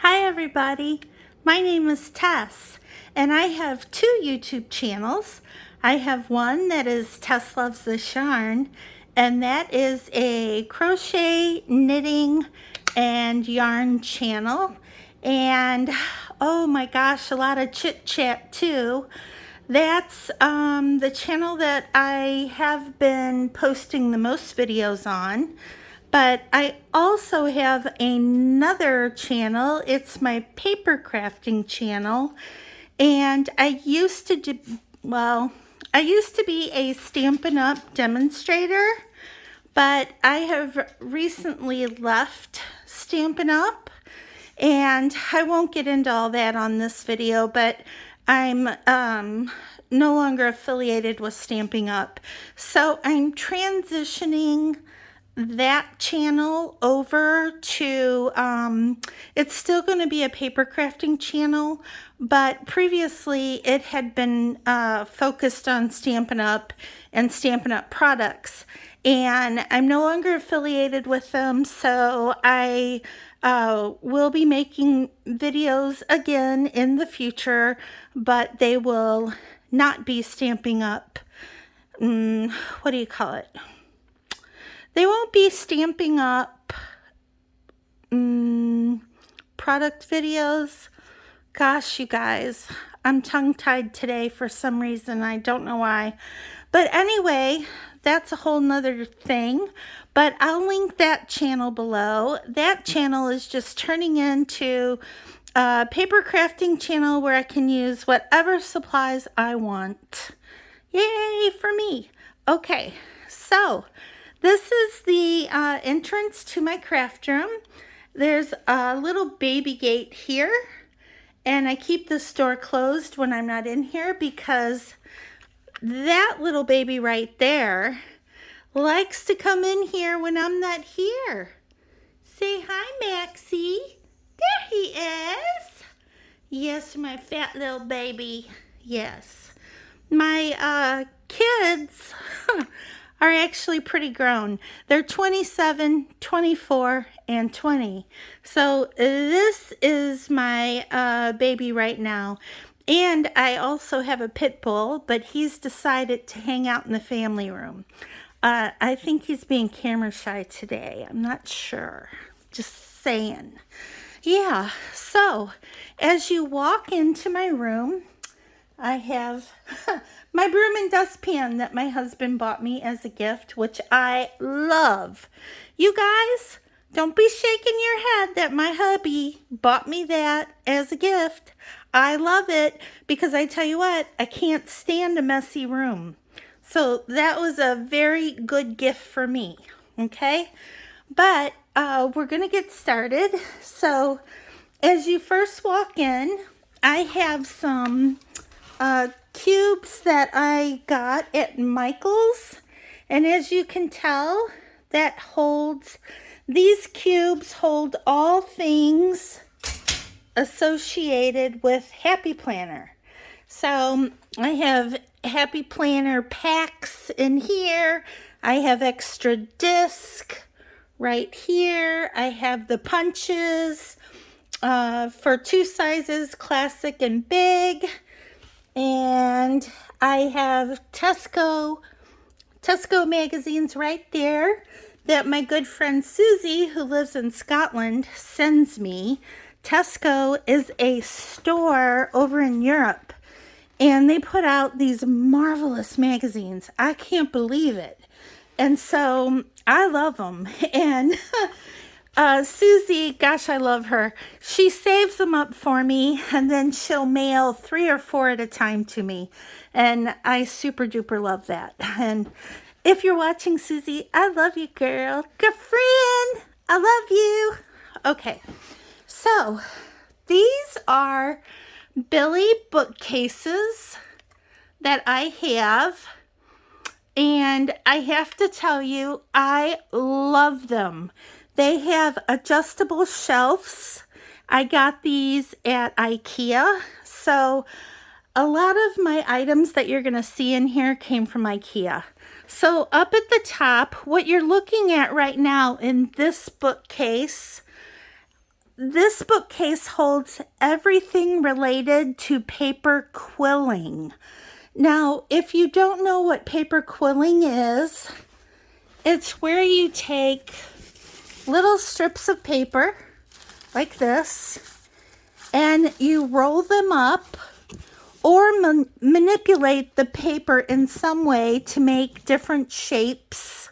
Hi everybody, my name is Tess and I have two YouTube channels. I have one that is Tess Loves the Yarn, and that is a crochet, knitting, and yarn channel. And oh my gosh, a lot of chit chat too. That's the channel that I have been posting the most videos on. But I also have another channel. It's my paper crafting channel. And I used to be a Stampin' Up demonstrator, but I have recently left Stampin' Up. And I won't get into all that on this video, but I'm no longer affiliated with Stampin' Up. So I'm transitioning that channel over to, it's still going to be a paper crafting channel, but previously it had been focused on Stampin' Up and Stampin' Up products. And I'm no longer affiliated with them, so I will be making videos again in the future, but they will not be Stampin' Up. What do you call it? They won't be Stampin' Up product videos. Gosh, you guys, I'm tongue-tied today for some reason. I don't know why. But anyway, that's a whole nother thing. But I'll link that channel below. That channel is just turning into a paper crafting channel where I can use whatever supplies I want. Yay for me. Okay, so this is the entrance to my craft room. There's a little baby gate here, and I keep this door closed when I'm not in here because that little baby right there likes to come in here when I'm not here. Say hi, Maxie. There he is. Yes, my fat little baby. Yes. My kids are actually pretty grown. They're 27, 24, and 20. So this is my baby right now. And I also have a pit bull, but he's decided to hang out in the family room. I think he's being camera shy today. I'm not sure. Just saying. Yeah, so as you walk into my room, I have my broom and dustpan that my husband bought me as a gift, which I love. You guys, don't be shaking your head that my hubby bought me that as a gift. I love it because I tell you what, I can't stand a messy room. So that was a very good gift for me, okay? But we're going to get started. So as you first walk in, I have some cubes that I got at Michael's, and as you can tell, that holds, these cubes hold all things associated with Happy Planner. So I have Happy Planner packs in here. I have extra disc right here. I have the punches for two sizes, classic and big. And I have Tesco magazines right there that my good friend Susie, who lives in Scotland, sends me. Tesco is a store over in Europe, and they put out these marvelous magazines. I can't believe it. And so I love them. And Susie, gosh, I love her. She saves them up for me, and then she'll mail 3 or 4 at a time to me. And I super duper love that. And if you're watching, Susie, I love you, girl. Girlfriend, I love you. Okay, so these are Billy bookcases that I have. And I have to tell you, I love them. They have adjustable shelves. I got these at Ikea. So a lot of my items that you're going to see in here came from Ikea. So up at the top, what you're looking at right now in this bookcase this bookcase holds everything related to paper quilling. Now, if you don't know what paper quilling is, it's where you take little strips of paper like this and you roll them up or manipulate the paper in some way to make different shapes.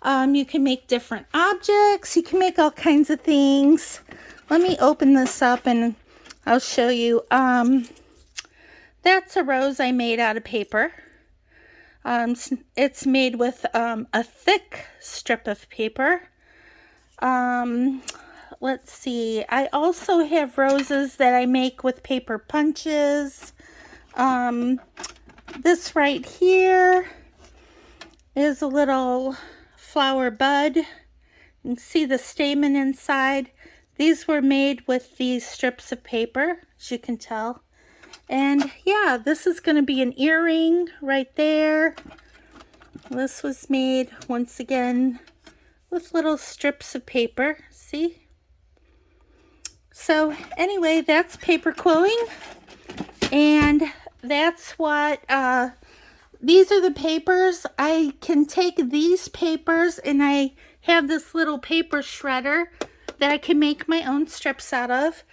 You can make different objects. You can make all kinds of things. Let me open this up and I'll show you. That's a rose I made out of paper. It's made with a thick strip of paper. Let's see. I also have roses that I make with paper punches. This right here is a little flower bud. You can see the stamen inside. These were made with these strips of paper, as you can tell. And yeah, this is going to be an earring right there. This was made once again with little strips of paper. See? So anyway, that's paper quilling. And that's what, these are the papers. I can take these papers and I have this little paper shredder that I can make my own strips out of.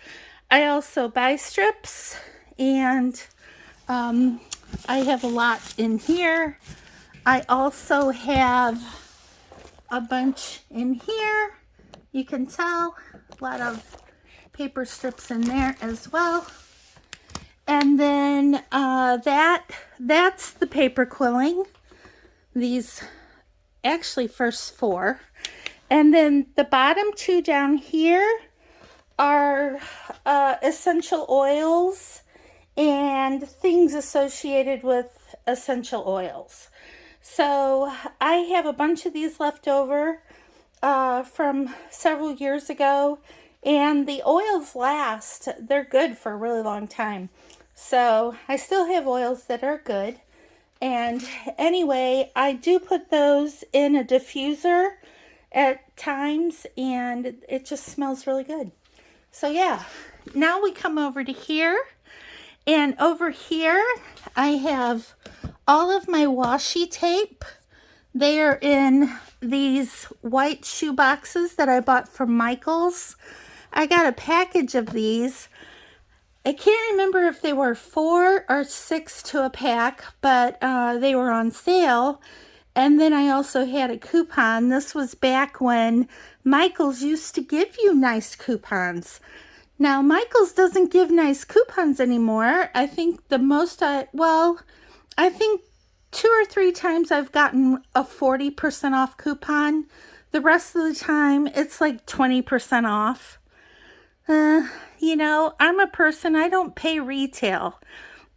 I also buy strips and I have a lot in here. I also have a bunch in here. You can tell a lot of paper strips in there as well. And then that's the paper quilling. These actually first four. And then the bottom two down here are essential oils and things associated with essential oils. So I have a bunch of these left over from several years ago, and the oils last. They're good for a really long time. So I still have oils that are good. And anyway, I do put those in a diffuser at times, and it just smells really good. So yeah, now we come over to here. And over here, I have all of my washi tape. They are in these white shoe boxes that I bought from Michael's. I got a package of these. I can't remember if they were 4 or 6 to a pack, but they were on sale. And then I also had a coupon. This was back when Michael's used to give you nice coupons. Now, Michael's doesn't give nice coupons anymore. I think the most I think 2 or 3 times I've gotten a 40% off coupon. The rest of the time, it's like 20% off. You know, I'm a person, I don't pay retail.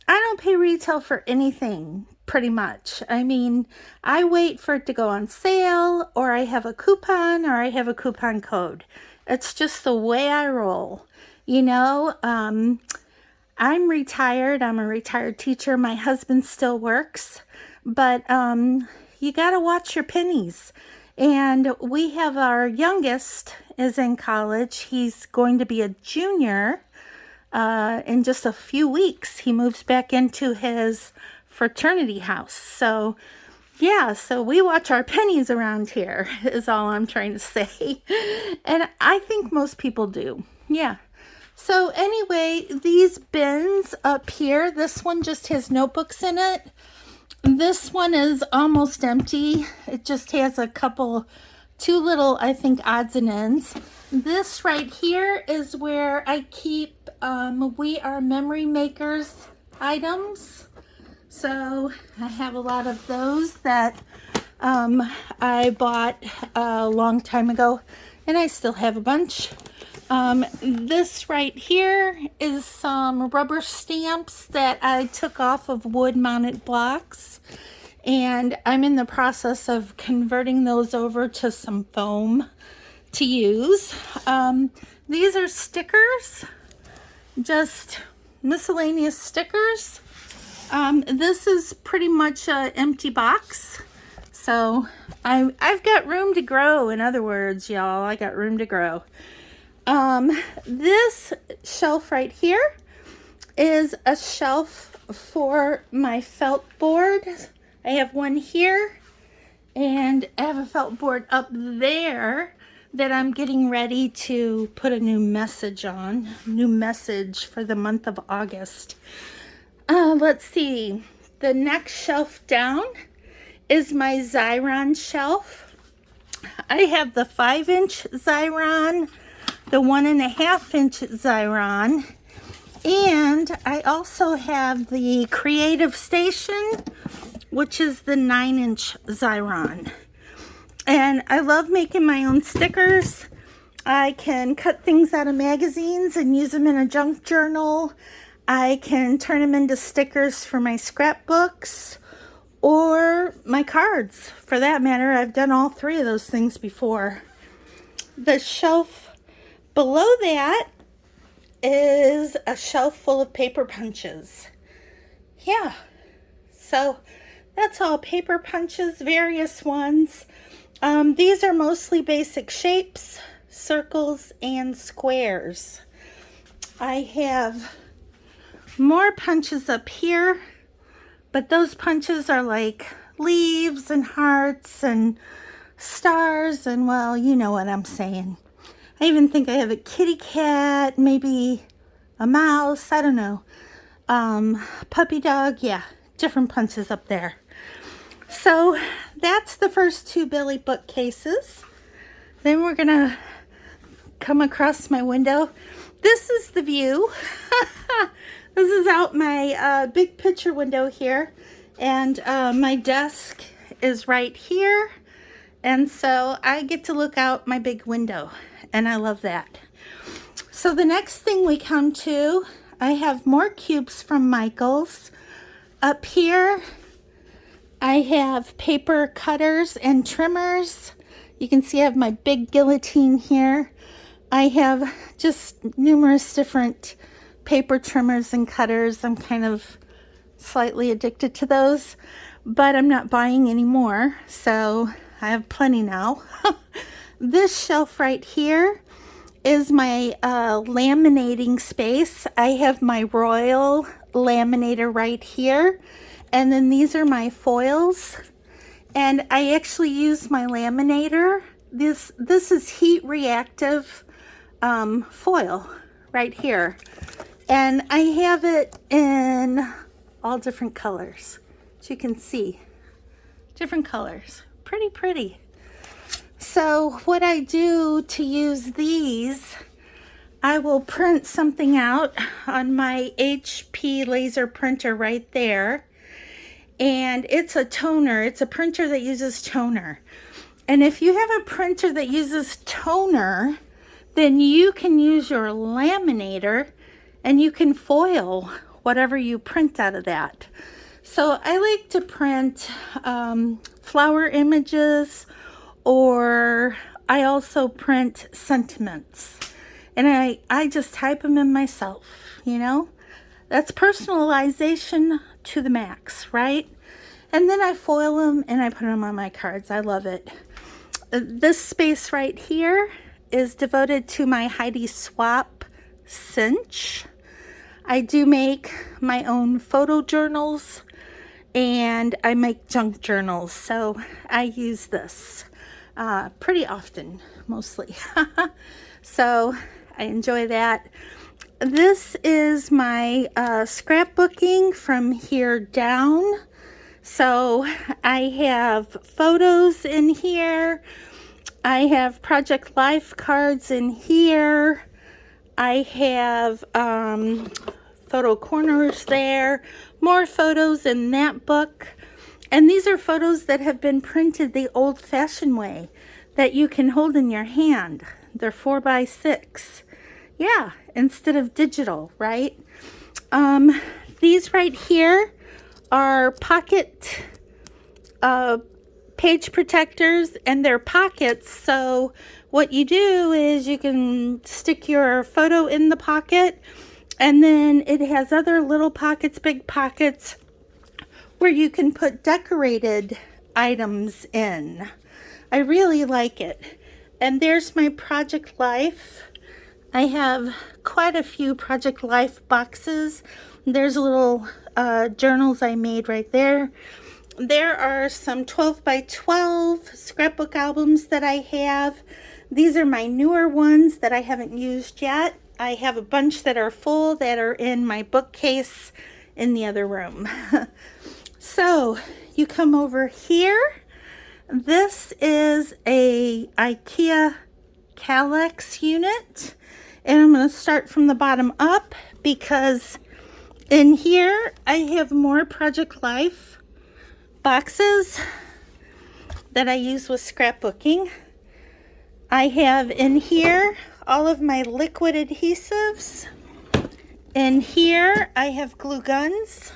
I don't pay retail for anything, pretty much. I mean, I wait for it to go on sale, or I have a coupon, or I have a coupon code. It's just the way I roll. You know, I'm retired. I'm a retired teacher. My husband still works, but you got to watch your pennies. And we have our youngest is in college. He's going to be a junior in just a few weeks. He moves back into his fraternity house. So yeah, so we watch our pennies around here is all I'm trying to say. And I think most people do. Yeah. So anyway, these bins up here, this one just has notebooks in it. This one is almost empty. It just has a couple, 2 little, I think, odds and ends. This right here is where I keep We Are Memory Makers items. So I have a lot of those that I bought a long time ago, and I still have a bunch. This right here is some rubber stamps that I took off of wood-mounted blocks, and I'm in the process of converting those over to some foam to use. These are stickers, just miscellaneous stickers. This is pretty much an empty box, so I've got room to grow. In other words, y'all, I got room to grow. This shelf right here is a shelf for my felt board. I have one here, and I have a felt board up there that I'm getting ready to put a new message on. New message for the month of August. Let's see. The next shelf down is my Xyron shelf. I have the 5-inch Xyron, the 1.5-inch Xyron, and I also have the Creative Station, which is the 9-inch Xyron. And I love making my own stickers. I can cut things out of magazines and use them in a junk journal. I can turn them into stickers for my scrapbooks or my cards. For that matter, I've done all three of those things before. The shelf below that is a shelf full of paper punches. Yeah, so that's all paper punches, various ones. These are mostly basic shapes, circles, and squares. I have more punches up here, but those punches are like leaves and hearts and stars and, well, you know what I'm saying. I even think I have a kitty cat, maybe a mouse, I don't know. Puppy dog, yeah, different punches up there. So that's the first two Billy bookcases. Then we're gonna come across my window. This is the view. This is out my big picture window here, and my desk is right here, and so I get to look out my big window, and I love that. So the next thing we come to, I have more cubes from Michaels. Up here I have paper cutters and trimmers. You can see I have my big guillotine here. I have just numerous different paper trimmers and cutters. I'm kind of slightly addicted to those, but I'm not buying any more, so I have plenty now. This shelf right here is my laminating space. I have my Royal laminator right here, and then these are my foils, and I actually use my laminator. This is heat reactive foil right here, and I have it in all different colors, as you can see. Different colors, pretty. So what I do to use these, I will print something out on my HP laser printer right there, and it's a toner. It's a printer that uses toner, and if you have a printer that uses toner, then you can use your laminator and you can foil whatever you print out of that. So I like to print flower images, or I also print sentiments, and I just type them in myself, you know. That's personalization to the max, right? And then I foil them and I put them on my cards. I love it. This space right here is devoted to my Heidi Swap cinch. I do make my own photo journals, and I make junk journals, so I use this pretty often, mostly. So I enjoy that. This is my scrapbooking from here down. So I have photos in here. I have Project Life cards in here. I have photo corners there. More photos in that book. And these are photos that have been printed the old-fashioned way, that you can hold in your hand. They're 4x6. Yeah, instead of digital, right? These right here are pocket page protectors, and they're pockets. So what you do is you can stick your photo in the pocket, and then it has other little pockets, big pockets, where you can put decorated items in. I really like it. And there's my Project Life I have quite a few Project Life boxes. There's little journals I made right there. There are some 12 by 12 scrapbook albums that I have. These are my newer ones that I haven't used yet. I have a bunch that are full that are in my bookcase in the other room. So you come over here. This is a Ikea Kallax unit. And I'm going to start from the bottom up because in here I have more Project Life boxes that I use with scrapbooking. I have in here all of my liquid adhesives. In here I have glue guns.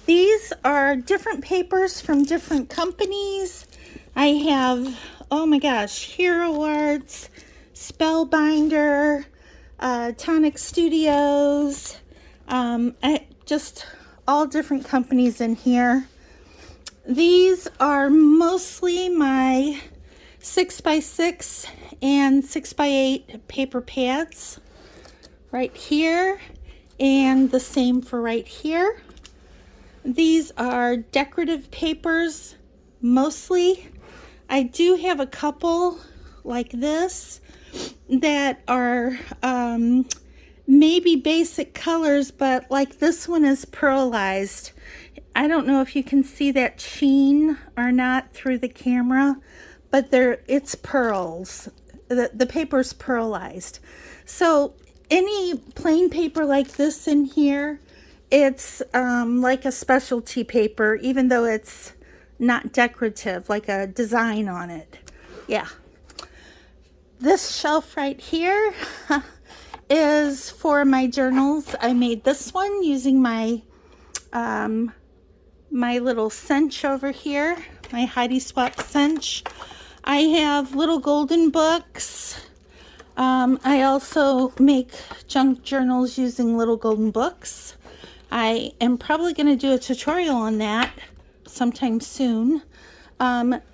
These are different papers from different companies. I have, oh my gosh, Hero Arts, Spellbinder, Tonic Studios, just all different companies in here. These are mostly my 6x6 and 6x8 paper pads right here, and the same for right here. These are decorative papers mostly. I do have a couple like this that are maybe basic colors, but like this one is pearlized. I don't know if you can see that sheen or not through the camera, but it's pearls. The paper's pearlized. So any plain paper like this in here, it's like a specialty paper, even though it's not decorative, like a design on it. Yeah. This shelf right here is for my journals. I made this one using my my little cinch over here, my Heidi Swap cinch. I have little golden books. I also make junk journals using little golden books. I am probably going to do a tutorial on that sometime soon.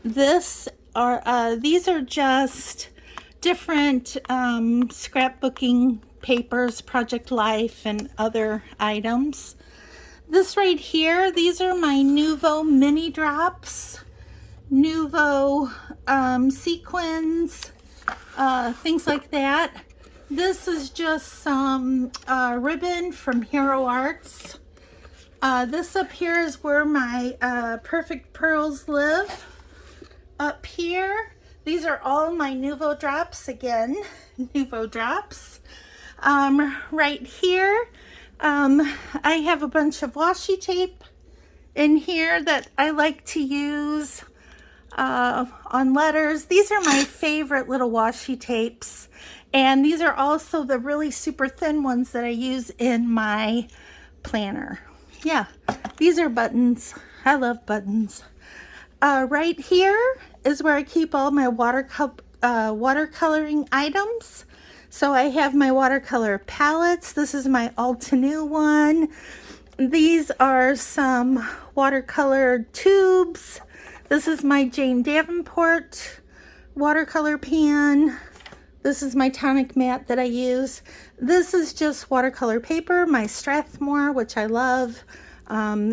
These are just different scrapbooking papers, Project Life, and other items. This right here, these are my Nuvo mini drops, Nuvo sequins, things like that. This is just some ribbon from Hero Arts. This up here is where my perfect pearls live. Up here, these are all my Nuvo drops again, Nuvo drops. Right here, I have a bunch of washi tape in here that I like to use on letters. These are my favorite little washi tapes, and these are also the really super thin ones that I use in my planner. Yeah, these are buttons. I love buttons. Right here is where I keep all my watercoloring items. So I have my watercolor palettes. This is my Altenew one. These are some watercolor tubes. This is my Jane Davenport watercolor pan. This is my tonic mat that I use. This is just watercolor paper, my Strathmore, which I love.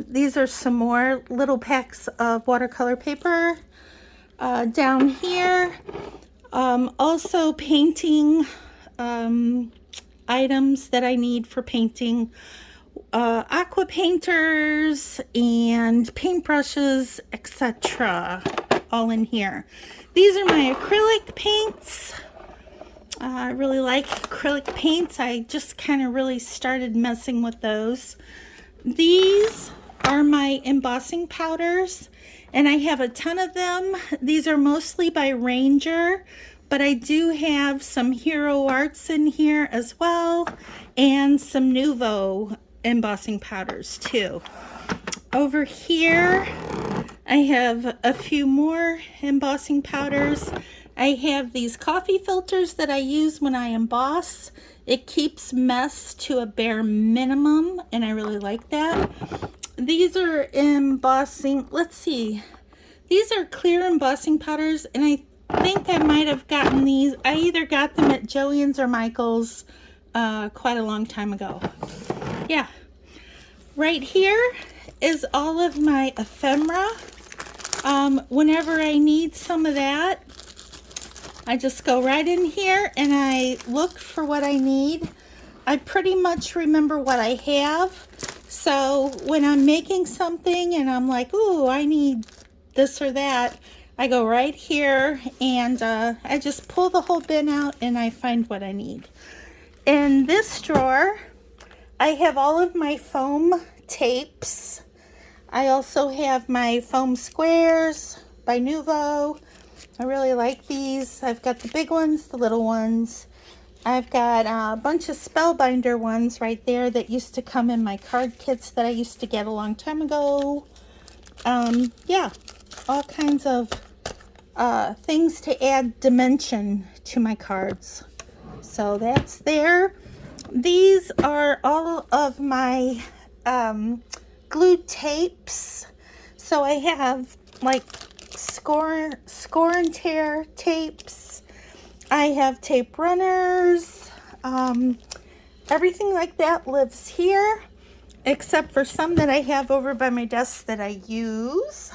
These are some more little packs of watercolor paper. Down here, also painting items that I need for painting, aqua painters and paintbrushes, etc. all in here. These are my acrylic paints. I really like acrylic paints. I just kind of really started messing with those. These are my embossing powders, and I have a ton of them. These are mostly by Ranger, but I do have some Hero Arts in here as well, and some Nuvo embossing powders too. Over here, I have a few more embossing powders. I have these coffee filters that I use when I emboss. It keeps mess to a bare minimum, and I really like that. These are embossing, let's see. These are clear embossing powders, and I think I might have gotten these. I either got them at Joann's or Michael's quite a long time ago. Yeah. Right here is all of my ephemera. Whenever I need some of that, I just go right in here and I look for what I need. I pretty much remember what I have. So when I'm making something and I'm like, ooh, I need this or that, I go right here and I just pull the whole bin out and I find what I need. In this drawer, I have all of my foam tapes. I also have my foam squares by Nuvo. I really like these. I've got the big ones, the little ones. I've got a bunch of Spellbinder ones right there that used to come in my card kits that I used to get a long time ago. Yeah, all kinds of things to add dimension to my cards. So that's there. These are all of my glued tapes. So I have like score and tear tapes. I have tape runners. Everything like that lives here, except for some that I have over by my desk that I use.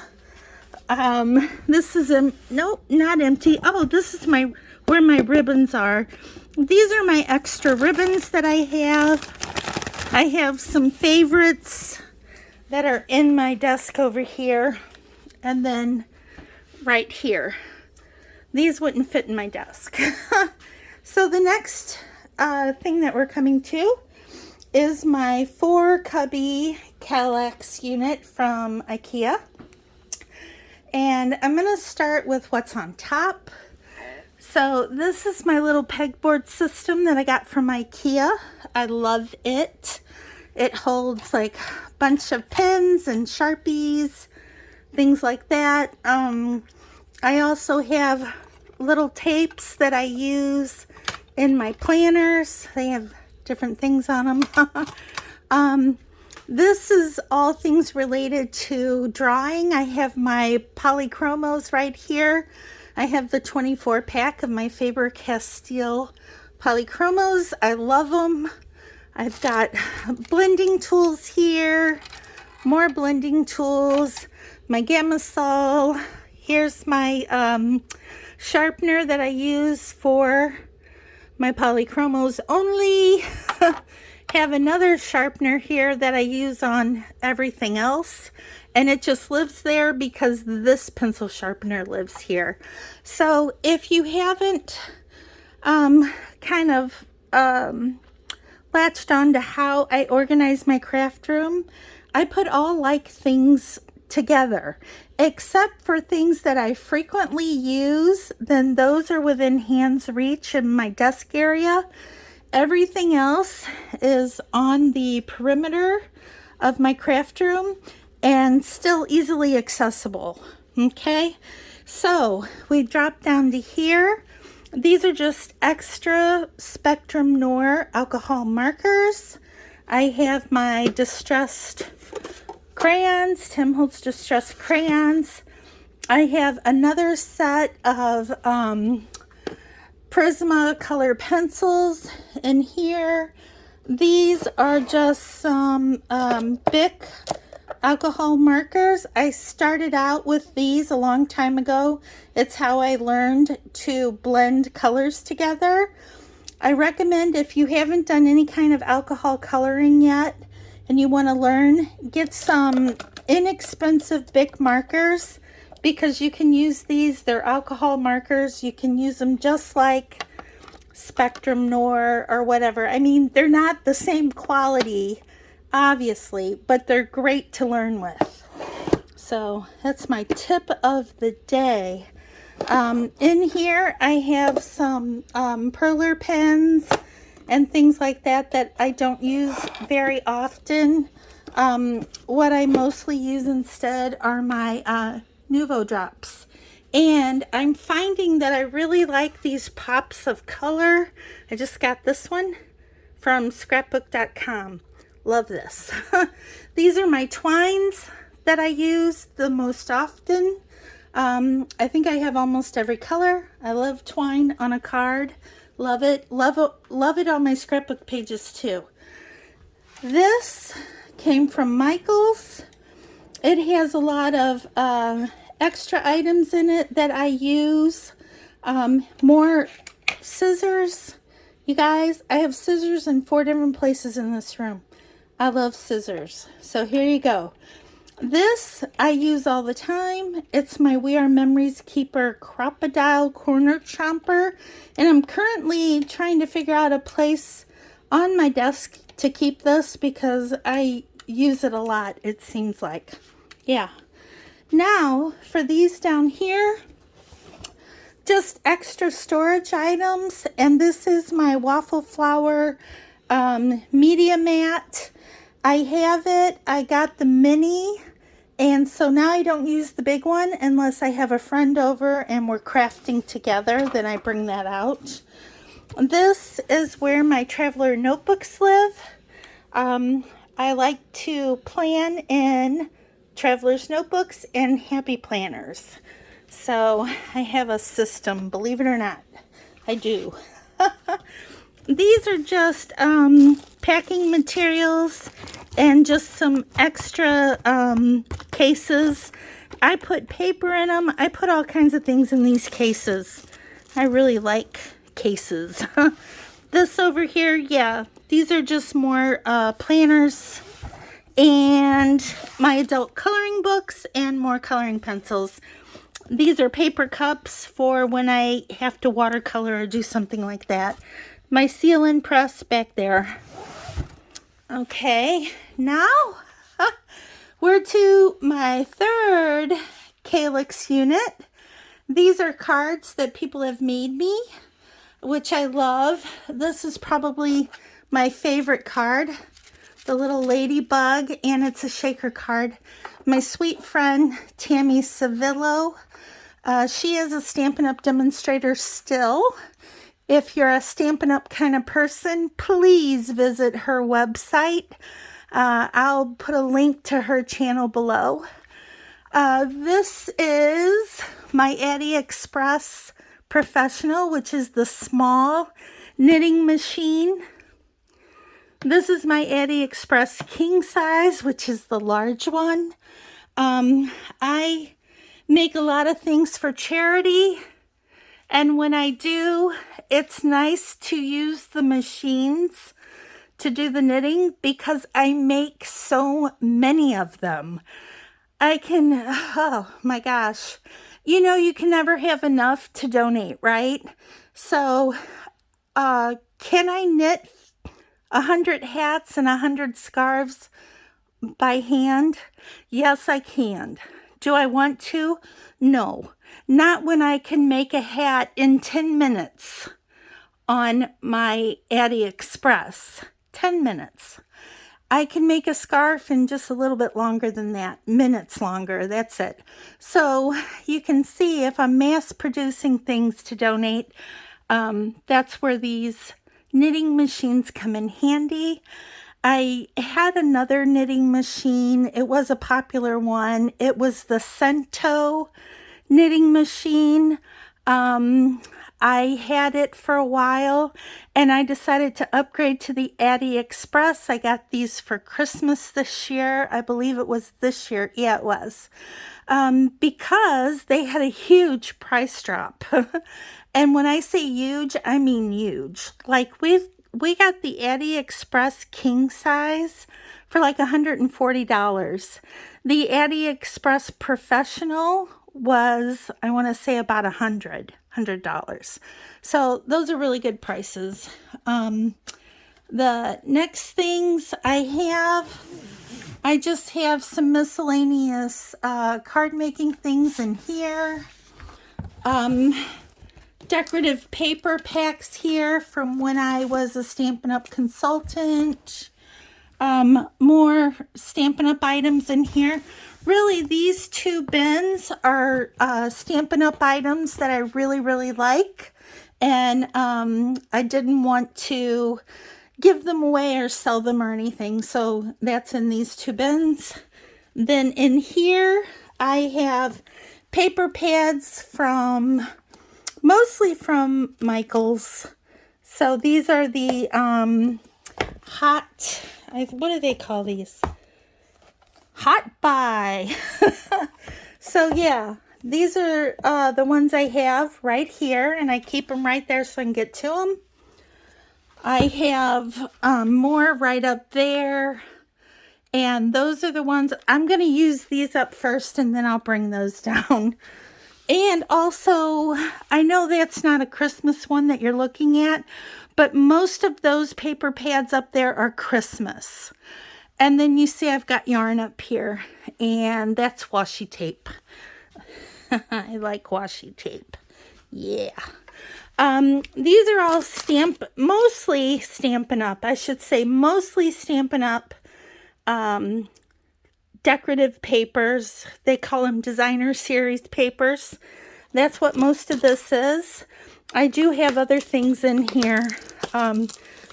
This is nope, not empty. Oh, this is where my ribbons are. These are my extra ribbons that I have. I have some favorites that are in my desk over here, and then right here. These wouldn't fit in my desk. So the next thing that we're coming to is my 4 cubby Kallax unit from Ikea. And I'm going to start with what's on top. So this is my little pegboard system that I got from Ikea. I love it. It holds like a bunch of pens and Sharpies, things like that. I also have little tapes that I use in my planners. They have different things on them. This is all things related to drawing. I have my polychromos right here. I have the 24 pack of my Faber-Castell polychromos. I love them. I've got blending tools here, more blending tools, my Gamasol. Here's my sharpener that I use for my polychromos only. Have another sharpener here that I use on everything else, and it just lives there because this pencil sharpener lives here. So if you haven't kind of latched on to how I organize my craft room, I put all like things together, except for things that I frequently use. Then those are within hand's reach in my desk area. Everything else is on the perimeter of my craft room and still easily accessible. Okay, so we drop down to here. These are just extra Spectrum Noir alcohol markers. I have my distressed crayons, Tim Holtz distressed crayons. I have another set of Prismacolor pencils in here. These are just some Bic alcohol markers. I started out with these a long time ago. It's how I learned to blend colors together. I recommend, if you haven't done any kind of alcohol coloring yet and you want to learn, get some inexpensive Bic markers, because you can use these. They're alcohol markers. You can use them just like Spectrum Noir or whatever. I mean, they're not the same quality, obviously, but they're great to learn with. So that's my tip of the day. In here, I have some Perler Pens and things like that that I don't use very often. What I mostly use instead are my Nuvo drops, and I'm finding that I really like these pops of color. I just got this one from scrapbook.com. Love this. These are my twines that I use the most often. I think I have almost every color. I love twine on a card. Love it. Love it on my scrapbook pages too. This came from Michael's. It has a lot of extra items in it that I use. More scissors. You guys, I have scissors in 4 different places in this room. I love scissors. So here you go. This I use all the time. It's my We Are Memories Keeper Crocodile Corner Chomper. And I'm currently trying to figure out a place on my desk to keep this because I use it a lot, it seems like. Yeah. Now, for these down here, just extra storage items. And this is my waffle flower media mat. I have it. I got the mini. And so now I don't use the big one unless I have a friend over and we're crafting together. Then I bring that out. This is where my traveler notebooks live. I like to plan in traveler's notebooks and happy planners. So I have a system, believe it or not. I do. These are just packing materials and just some extra cases. I put paper in them. I put all kinds of things in these cases. I really like cases. This over here, yeah, these are just more planners and my adult coloring books and more coloring pencils. These are paper cups for when I have to watercolor or do something like that. My seal-in press back there. Okay, now we're to my third Calyx unit. These are cards that people have made me, which I love. This is probably my favorite card, the little ladybug, and it's a shaker card. My sweet friend Tammy Savillo, she is a Stampin' Up demonstrator still. If you're a Stampin' Up kind of person, please visit her website. I'll put a link to her channel below. This is my AliExpress Professional, which is the small knitting machine. This is my AliExpress King Size, which is the large one. I make a lot of things for charity. And when I do, it's nice to use the machines to do the knitting because I make so many of them. I can, oh my gosh, you know, you can never have enough to donate, right? So, can I knit 100 hats and 100 scarves by hand? Yes, I can. Do I want to? No. Not when I can make a hat in 10 minutes on my AliExpress. 10 minutes. I can make a scarf in just a little bit longer than that. Minutes longer, that's it. So you can see if I'm mass producing things to donate, that's where these knitting machines come in handy. I had another knitting machine. It was a popular one. It was the Cento knitting machine. I had it for a while and I decided to upgrade to the AliExpress. I got these for Christmas this year. I believe it was this year. Yeah, it was. Because they had a huge price drop. And when I say huge, I mean huge. Like we got the AliExpress King Size for like $140. The AliExpress Professional was, I want to say, about $100. So those are really good prices. The next things I just have some miscellaneous card making things in here. Decorative paper packs here from when I was a Stampin' Up consultant. More Stampin' Up items in here. Really, these two bins are Stampin' Up items that I really, really like. And I didn't want to give them away or sell them or anything. So that's in these two bins. Then in here, I have paper pads from, mostly from Michael's. So these are the hot, what do they call these? Hot buy. So yeah, these are the ones I have right here, and I keep them right there so I can get to them. I have more right up there, and those are the ones, I'm going to use these up first and then I'll bring those down. And also, I know that's not a Christmas one that you're looking at, but most of those paper pads up there are Christmas. And then you see I've got yarn up here, and that's washi tape. I like washi tape. Yeah. These are all mostly Stampin' Up. I should say mostly Stampin' Up decorative papers. They call them designer series papers. That's what most of this is. I do have other things in here.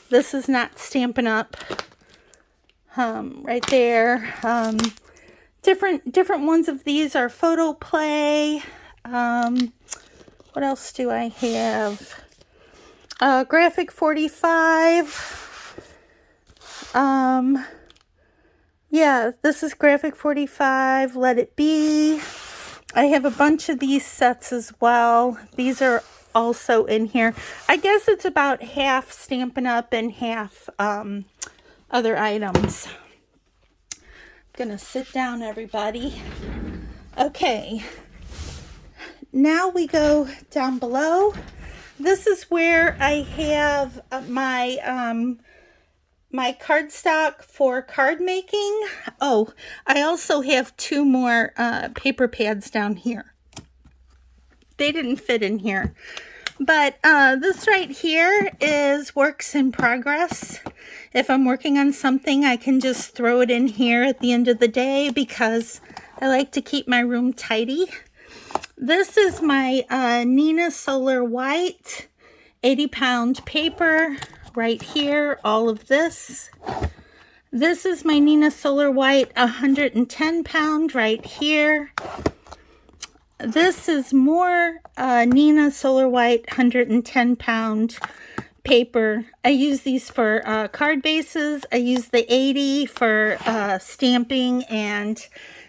This is not Stampin' Up. Right there. Different ones of these are Photo Play. What else do I have? Graphic 45. Yeah, this is Graphic 45. Let It Be. I have a bunch of these sets as well. These are also in here. I guess it's about half Stampin' Up and half other items. I'm gonna sit down, everybody. Okay. Now we go down below. This is where I have my my cardstock for card making. Oh, I also have 2 more paper pads down here. They didn't fit in here. But this right here is works in progress. If I'm working on something, I can just throw it in here at the end of the day because I like to keep my room tidy. This is my Nina Solar White 80-pound paper right here, all of this. This is my Nina Solar White 110-pound right here. This is more Nina Solar White 110-pound paper. I use these for card bases. I use the 80 for stamping, and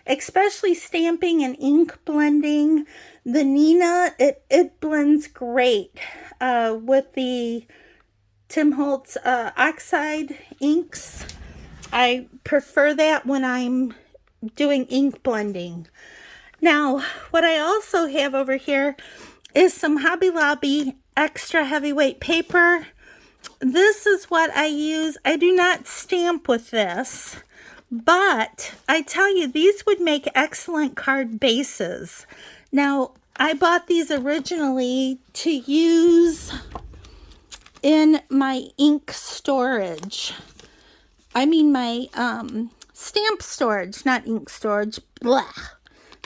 especially stamping and ink blending. The Nina, it blends great with the Tim Holtz Oxide inks. I prefer that when I'm doing ink blending. Now, what I also have over here is some Hobby Lobby extra heavyweight paper. This is what I use. I do not stamp with this, but I tell you, these would make excellent card bases. Now, I bought these originally to use in my ink storage. I mean my stamp storage, not ink storage. Blah.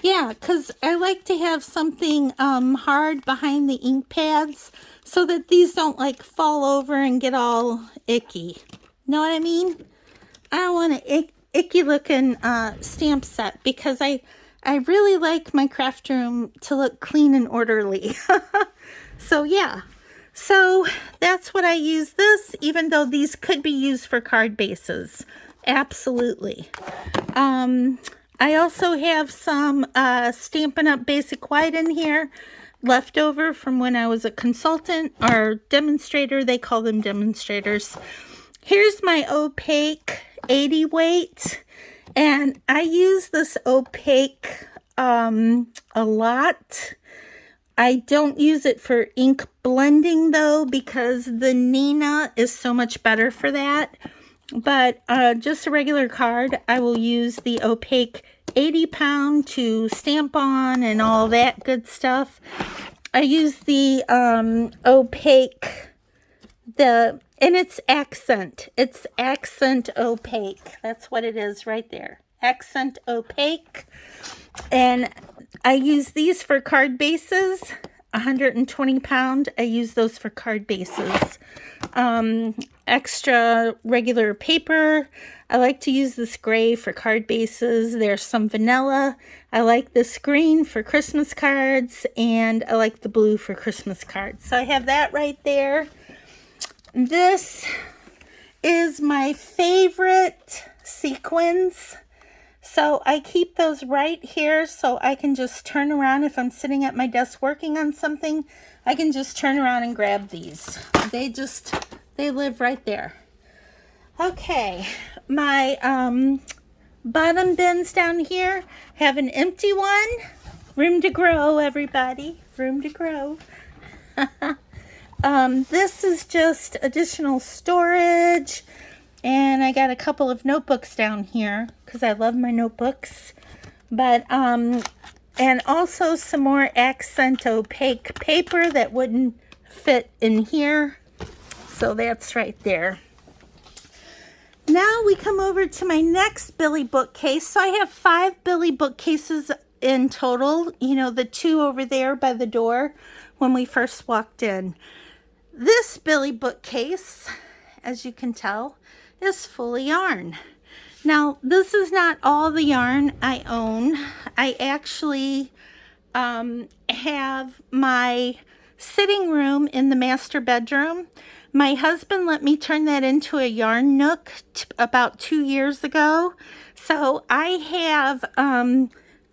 Yeah, because I like to have something hard behind the ink pads so that these don't like fall over and get all icky. Know what I mean? I don't want an icky looking stamp set because I really like my craft room to look clean and orderly. So yeah, so that's what I use this, even though these could be used for card bases. Absolutely. I also have some Stampin' Up Basic White in here, left over from when I was a consultant or demonstrator. They call them demonstrators. Here's my opaque 80 weight, and I use this opaque a lot. I don't use it for ink blending though, because the Nina is so much better for that. But just a regular card, I will use the opaque 80-pound to stamp on and all that good stuff. I use the opaque, and it's accent. It's accent opaque. That's what it is right there. Accent opaque. And I use these for card bases. 120 pound. I use those for card bases. Extra regular paper. I like to use this gray for card bases. There's some vanilla. I like this green for Christmas cards, and I like the blue for Christmas cards. So I have that right there. This is my favorite sequins. So I keep those right here so I can just turn around. If I'm sitting at my desk working on something, I can just turn around and grab these. They live right there. Okay, my bottom bins down here have an empty one. Room to grow, everybody. Room to grow. This is just additional storage. And I got a couple of notebooks down here because I love my notebooks. But, and also some more accent opaque paper that wouldn't fit in here. So that's right there. Now we come over to my next Billy bookcase. So I have 5 Billy bookcases in total. You know, the 2 over there by the door when we first walked in. This Billy bookcase, as you can tell, is full of yarn. Now, this is not all the yarn I own. I actually have my sitting room in the master bedroom. My husband let me turn that into a yarn nook about 2 years ago. So I have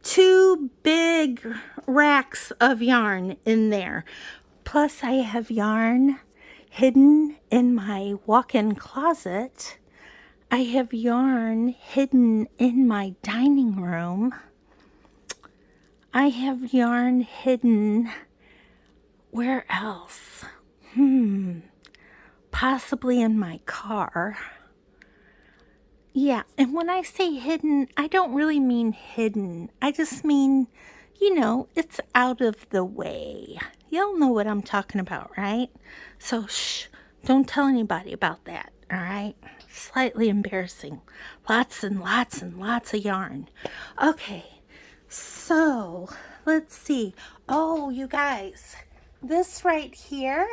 2 big racks of yarn in there. Plus I have yarn hidden in my walk-in closet. I have yarn hidden in my dining room. I have yarn hidden, where else? Possibly in my car. Yeah, and when I say hidden, I don't really mean hidden. I just mean, you know, it's out of the way. You'll know what I'm talking about, right? So, shh, don't tell anybody about that, all right? Slightly embarrassing. Lots and lots and lots of yarn. Okay, so let's see. Oh, you guys, this right here,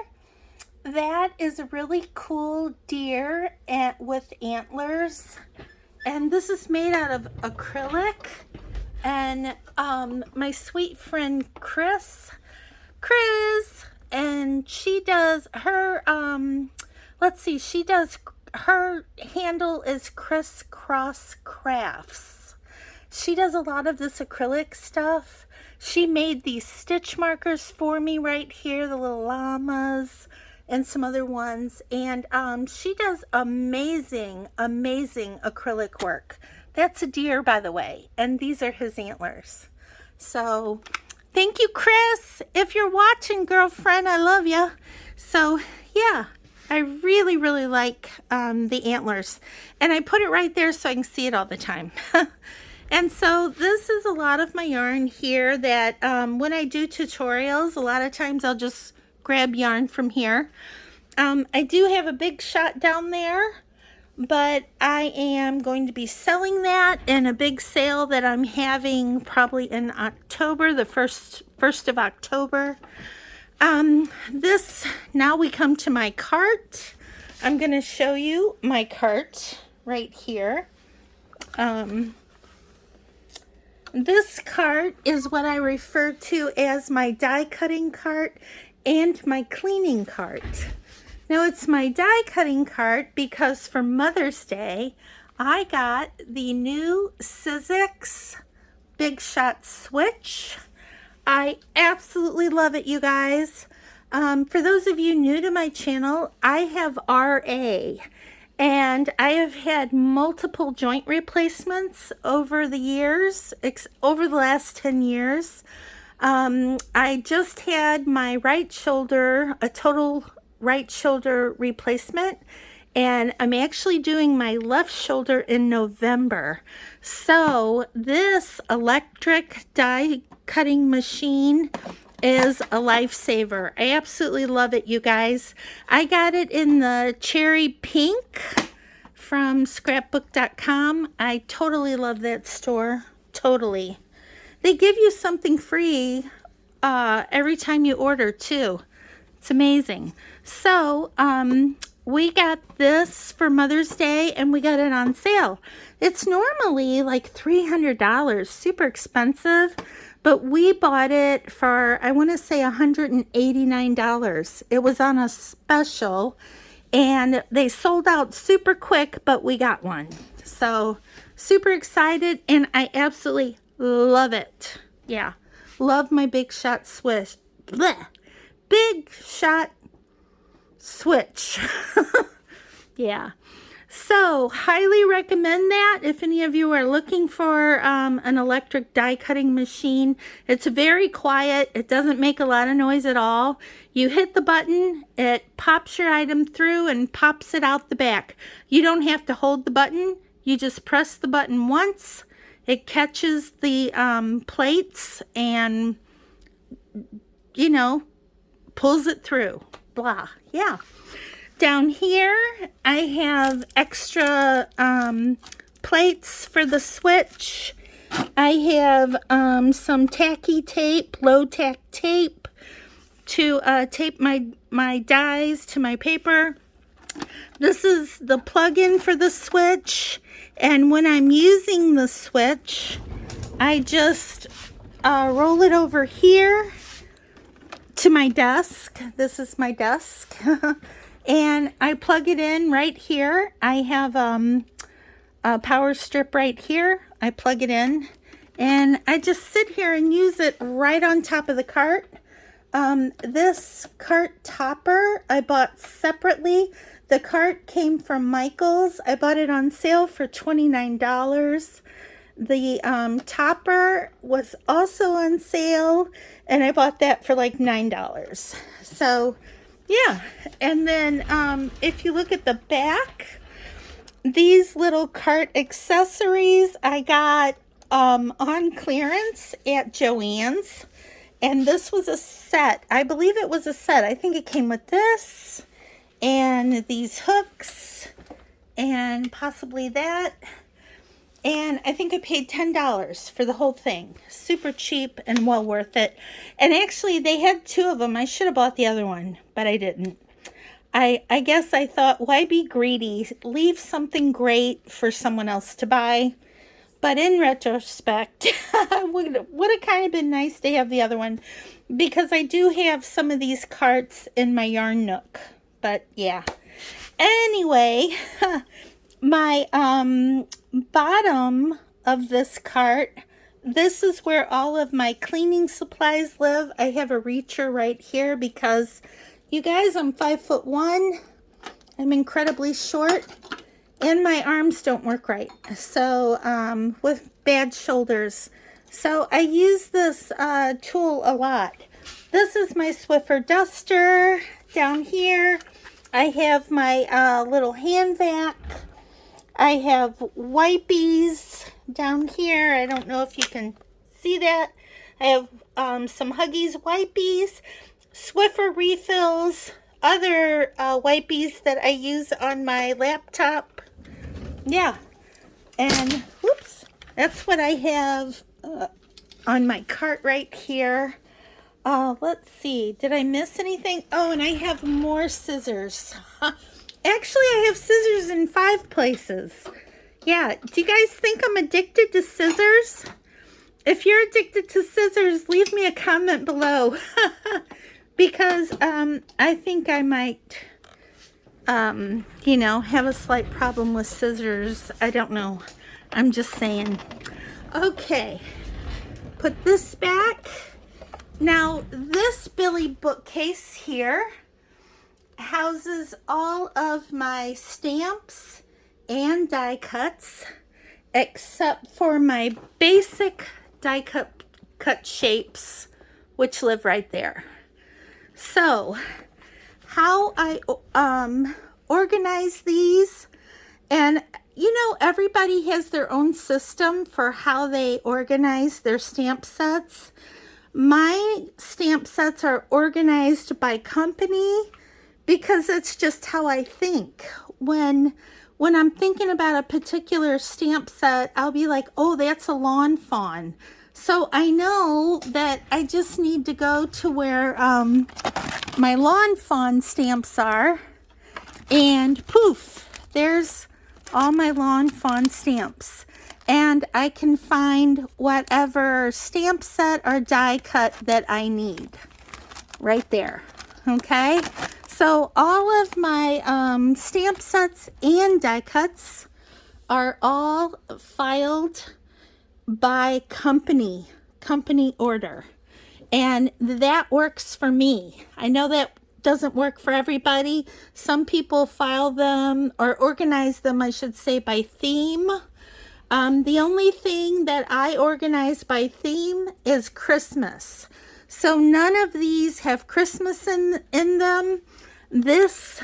that is a really cool deer with antlers. And this is made out of acrylic. And my sweet friend Chris, and she does her, let's see, her handle is Crisscross Crafts. She does a lot of this acrylic stuff. She made these stitch markers for me right here, the little llamas and some other ones. And she does amazing acrylic work. That's a deer, by the way, and these are his antlers. So thank you, Chris. If you're watching, girlfriend, I love you. So yeah, I really like the antlers. And I put it right there so I can see it all the time. And so this is a lot of my yarn here that when I do tutorials, a lot of times I'll just grab yarn from here. I do have a big shot down there, but I am going to be selling that in a big sale that I'm having probably in October, the first of October. Now we come to my cart. I'm going to show you my cart right here. This cart is what I refer to as my die cutting cart and my cleaning cart. Now it's my die cutting cart because for Mother's Day, I got the new Sizzix Big Shot Switch. I absolutely love it, you guys. For those of you new to my channel, I have RA, and I have had multiple joint replacements over the years, over the last 10 years. I just had my right shoulder, a total right shoulder replacement, and I'm actually doing my left shoulder in November. So this electric die cutting machine is a lifesaver. I absolutely love it, you guys. I got it in the cherry pink from scrapbook.com. I totally love that store. Totally. They give you something free every time you order too. It's amazing. So, we got this for Mother's Day and we got it on sale. It's normally like $300, super expensive, but we bought it for, I want to say $189. It was on a special and they sold out super quick, but we got one. So, super excited and I absolutely love it. Yeah, love my Big Shot Swish. Blech. Big Shot Switch. Yeah. So, highly recommend that if any of you are looking for an electric die cutting machine. It's very quiet. It doesn't make a lot of noise at all. You hit the button, it pops your item through and pops it out the back. You don't have to hold the button. You just press the button once. It catches the plates and, you know, pulls it through. Blah. Yeah. Down here, I have extra plates for the switch. I have some tacky tape, low tack tape to tape my dies to my paper. This is the plug-in for the switch. And when I'm using the switch, I just roll it over here to my desk. This is my desk. And I plug it in right here. I have a power strip right here. I plug it in and I just sit here and use it right on top of the cart. This cart topper I bought separately. The cart came from Michael's. I bought it on sale for $29. The topper was also on sale and I bought that for like $9. So yeah, and then if you look at the back, these little cart accessories I got on clearance at Joann's, and this was a set. I believe it was a set. I think it came with this and these hooks and possibly that. And I think I paid $10 for the whole thing. Super cheap and well worth it. And actually, they had two of them. I should have bought the other one, but I didn't. I guess I thought, why be greedy? Leave something great for someone else to buy. But in retrospect, would have kind of been nice to have the other one. Because I do have some of these carts in my yarn nook. But yeah. Anyway, my bottom of this cart, this is where all of my cleaning supplies live. I have a reacher right here because, you guys, I'm 5'1". I'm incredibly short and my arms don't work right. So, with bad shoulders. So I use this tool a lot. This is my Swiffer duster. Down here, I have my little hand vac. I have wipies down here. I don't know if you can see that. I have some Huggies wipies, Swiffer refills, other wipies that I use on my laptop. Yeah, and whoops, that's what I have on my cart right here. Let's see, did I miss anything? Oh, and I have more scissors. Actually, I have scissors in 5 places. Yeah, do you guys think I'm addicted to scissors? If you're addicted to scissors, leave me a comment below. Because I think I might, you know, have a slight problem with scissors. I don't know. I'm just saying. Okay, put this back. Now, this Billy bookcase here houses all of my stamps and die cuts, except for my basic die cut shapes, which live right there. So, how I organize these, and you know, everybody has their own system for how they organize their stamp sets. My stamp sets are organized by company because it's just how I think. When I'm thinking about a particular stamp set, I'll be like, oh, that's a lawn fawn. So I know that I just need to go to where my lawn fawn stamps are, and poof, there's all my lawn fawn stamps. And I can find whatever stamp set or die cut that I need right there. Okay, so all of my stamp sets and die cuts are all filed by company order, and that works for me. I know that doesn't work for everybody. Some people file them, or organize them, I should say, by theme. The only thing that I organize by theme is Christmas. So none of these have Christmas in them. This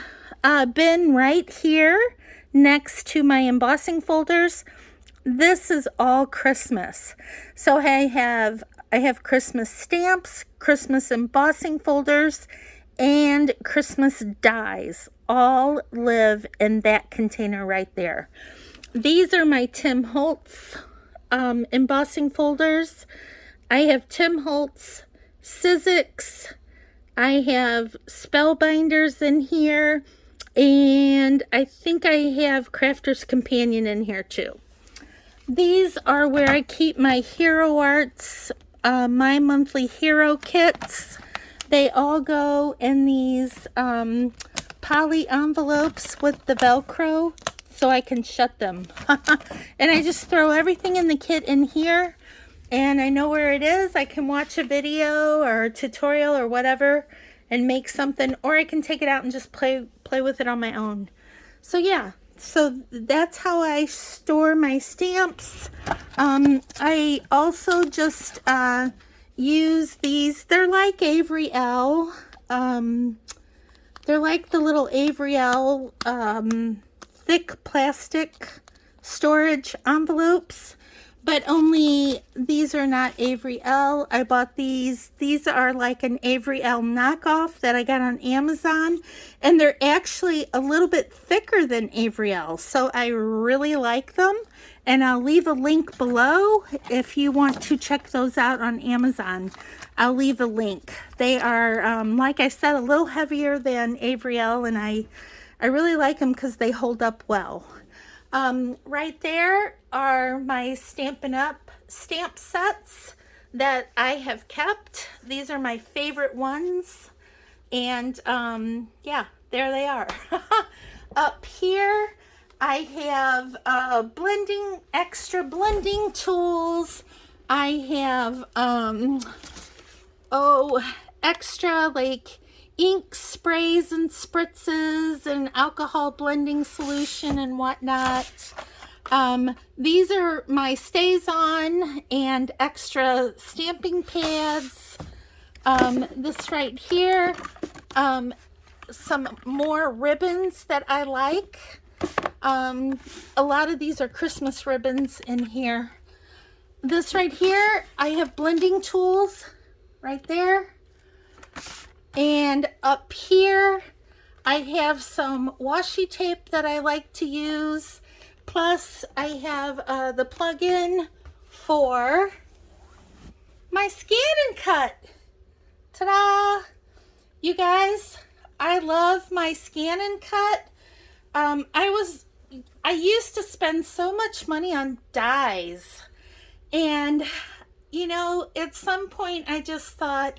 bin right here next to my embossing folders, this is all Christmas. So I have Christmas stamps, Christmas embossing folders, and Christmas dies. All live in that container right there. These are my Tim Holtz embossing folders. I have Tim Holtz Sizzix. I have Spellbinders in here, and I think I have Crafter's Companion in here too. These are where I keep my Hero Arts, my monthly hero kits. They all go in these poly envelopes with the Velcro so I can shut them. And I just throw everything in the kit in here, and I know where it is. I can watch a video or a tutorial or whatever and make something, or I can take it out and just play with it on my own. So yeah. So that's how I store my stamps. I also just use these. They're like Avery Elle. They're like the little Avery Elle thick plastic storage envelopes, but only these are not Avery Elle. I bought these. These are like an Avery Elle knockoff that I got on Amazon, and they're actually a little bit thicker than Avery Elle, so I really like them, and I'll leave a link below if you want to check those out on Amazon. I'll leave a link. They are, like I said, a little heavier than Avery Elle, and I really like them because they hold up well. Right there are my Stampin' Up stamp sets that I have kept. These are my favorite ones. And yeah, there they are. Up here, I have extra blending tools. I have, extra like ink sprays and spritzes and alcohol blending solution and whatnot. These are my StazOn and extra stamping pads. This right here, some more ribbons that I like. A lot of these are Christmas ribbons in here. This right here, I have blending tools right there. And up here, I have some washi tape that I like to use. Plus, I have the plug-in for my scan and cut. Ta-da! You guys, I love my scan and cut. I used to spend so much money on dies. And, you know, at some point I just thought,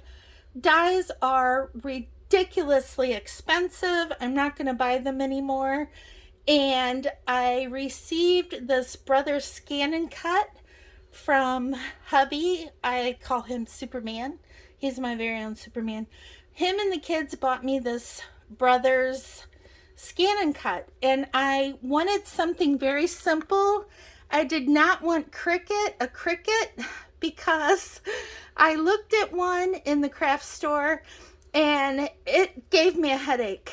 dies are ridiculously expensive. I'm not going to buy them anymore. And I received this Brothers Scan and Cut from hubby. I call him Superman. He's my very own Superman. Him and the kids bought me this Brothers Scan and Cut, and I wanted something very simple. I did not want a Cricut, because I looked at one in the craft store and it gave me a headache.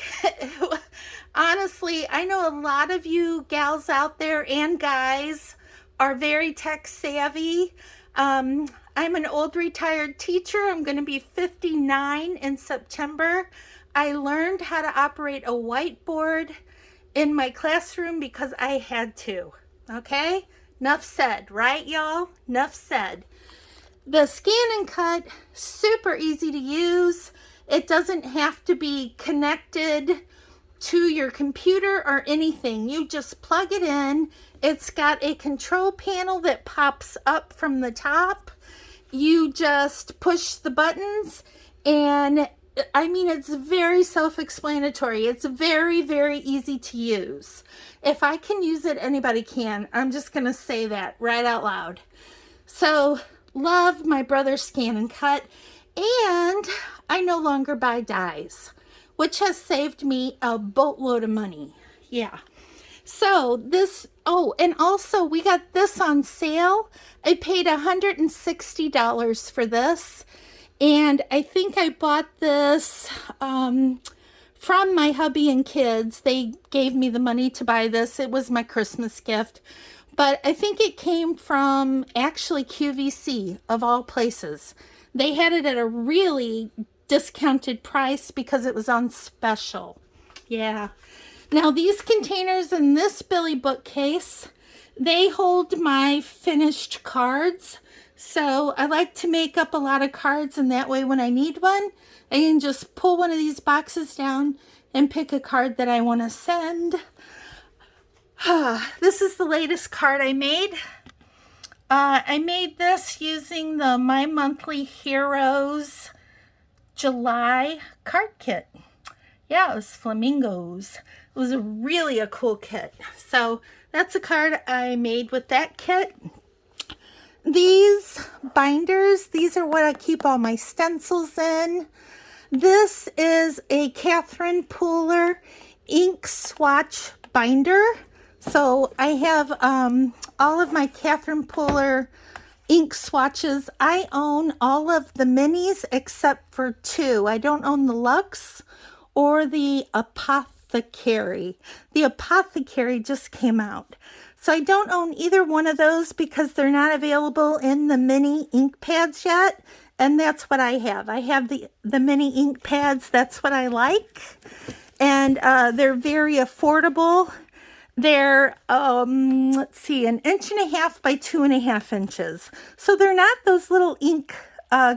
Honestly, I know a lot of you gals out there and guys are very tech savvy. I'm an old retired teacher. I'm going to be 59 in September. I learned how to operate a whiteboard in my classroom because I had to. Okay? Enough said, right, y'all? Enough said. The scan and cut, super easy to use. It doesn't have to be connected to your computer or anything. You just plug it in. It's got a control panel that pops up from the top. You just push the buttons, and I mean, it's very self-explanatory. It's very, very easy to use. If I can use it, anybody can. I'm just going to say that right out loud. So, love my brother's scan and cut, and I no longer buy dies, which has saved me a boatload of money. Yeah. So this, oh, and also we got this on sale. I paid $160 for this, and I think I bought this from my hubby and kids. They gave me the money to buy this. It was my Christmas gift, but I think it came from actually QVC, of all places. They had it at a really discounted price because it was on special. Yeah. Now these containers in this Billy bookcase, they hold my finished cards. So I like to make up a lot of cards, and that way when I need one, I can just pull one of these boxes down and pick a card that I want to send. This is the latest card I made. I made this using the My Monthly Heroes July card kit. Yeah, it was flamingos. It was really a cool kit. So that's a card I made with that kit. These binders, these are what I keep all my stencils in. This is a Catherine Pooler ink swatch binder. So I have all of my Catherine Pooler ink swatches. I own all of the minis except for two. I don't own the Luxe or the Apothecary. The Apothecary just came out. So I don't own either one of those because they're not available in the mini ink pads yet. And that's what I have. I have the mini ink pads. That's what I like. And they're very affordable. They're, let's see, 1.5 inches by 2.5 inches. So they're not those little ink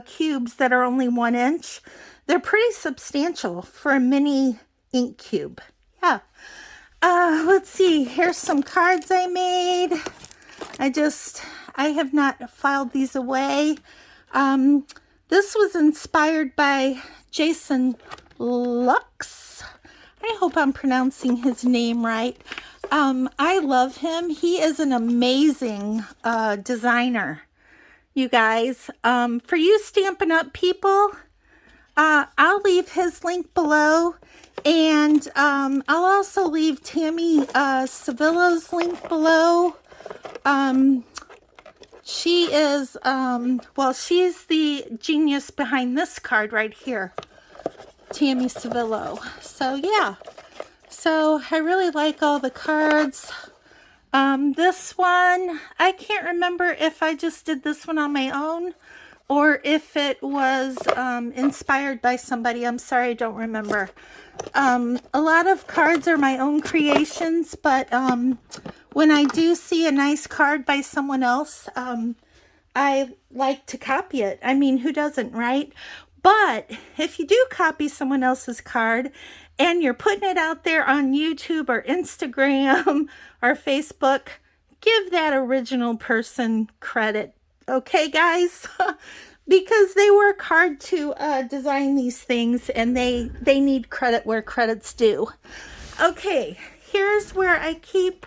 cubes that are only 1 inch. They're pretty substantial for a mini ink cube. Yeah. Let's see. Here's some cards I made. I have not filed these away. This was inspired by Jason Lux. I hope I'm pronouncing his name right. I love him. He is an amazing designer, you guys. For you Stampin' Up people, I'll leave his link below, and I'll also leave Tammy Savillo's link below. She is, well, she's the genius behind this card right here, Tammy Savillo. So, yeah. So, I really like all the cards. This one, I can't remember if I just did this one on my own or if it was inspired by somebody. I'm sorry, I don't remember. A lot of cards are my own creations, but when I do see a nice card by someone else, I like to copy it. I mean, who doesn't, right? But if you do copy someone else's card and you're putting it out there on YouTube or Instagram or Facebook, give that original person credit. Okay, guys? Because they work hard to design these things, and they need credit where credit's due. Okay, here's where I keep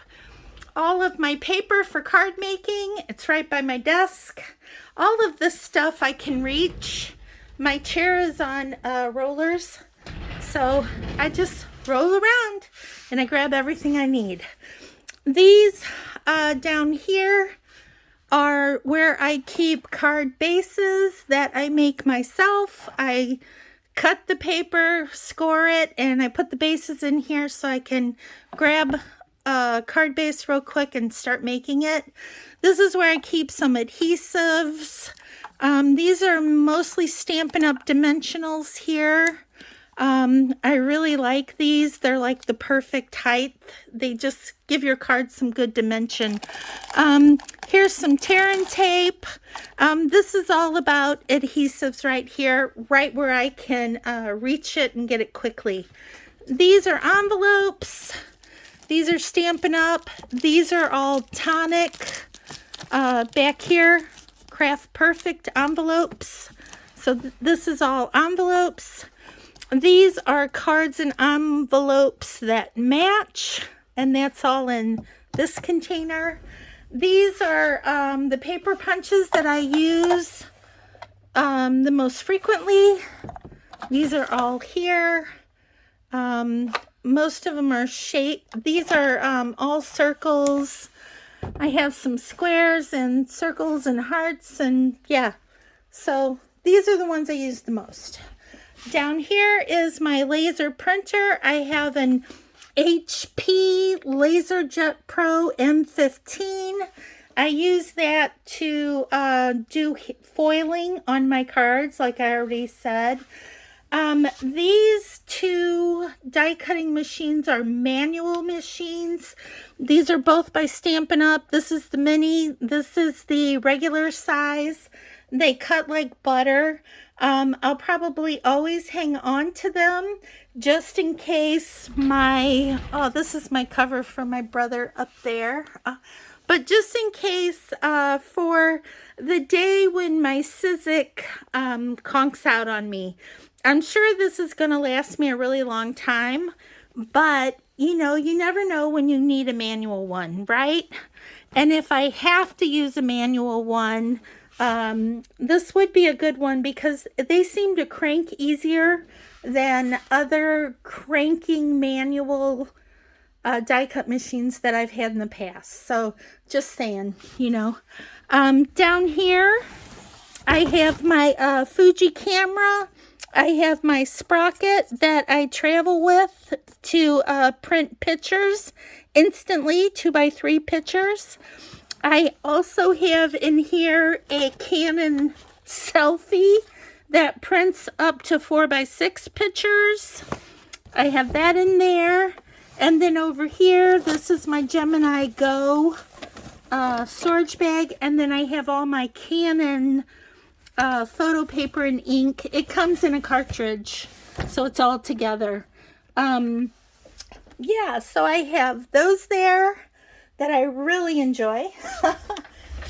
all of my paper for card making. It's right by my desk. All of this stuff I can reach. My chair is on rollers, so I just roll around and I grab everything I need. These down here are where I keep card bases that I make myself. I cut the paper, score it, and I put the bases in here so I can grab a card base real quick and start making it. This is where I keep some adhesives. These are mostly Stampin' Up! Dimensionals here. I really like these. They're like the perfect height. They just give your card some good dimension. Here's some tear and tape. This is all about adhesives right here, right where I can reach it and get it quickly. These are envelopes. These are Stampin' Up. These are all tonic. Back here, Craft Perfect envelopes. So this is all envelopes. These are cards and envelopes that match, and that's all in this container. These are the paper punches that I use the most frequently. These are all here. Most of them are shaped. These are all circles. I have some squares and circles and hearts, and yeah. So these are the ones I use the most. Down here is my laser printer. I have an HP LaserJet Pro M15. I use that to do foiling on my cards, like I already said. These two die cutting machines are manual machines. These are both by Stampin' Up. This is the mini. This is the regular size. They cut like butter. I'll probably always hang on to them just in case this is my cover for my brother up there. But just in case for the day when my Sizzix conks out on me. I'm sure this is going to last me a really long time, but you know, you never know when you need a manual one, right? And if I have to use a manual one, this would be a good one because they seem to crank easier than other cranking manual die cut machines that I've had in the past. So just saying, you know. Down here, I have my Fuji camera. I have my sprocket that I travel with to print pictures instantly, 2x3 pictures. I also have in here a Canon selfie that prints up to 4x6 pictures. I have that in there. And then over here, this is my Gemini Go storage bag. And then I have all my Canon photo paper and ink. It comes in a cartridge, so it's all together. Yeah, so I have those there that I really enjoy.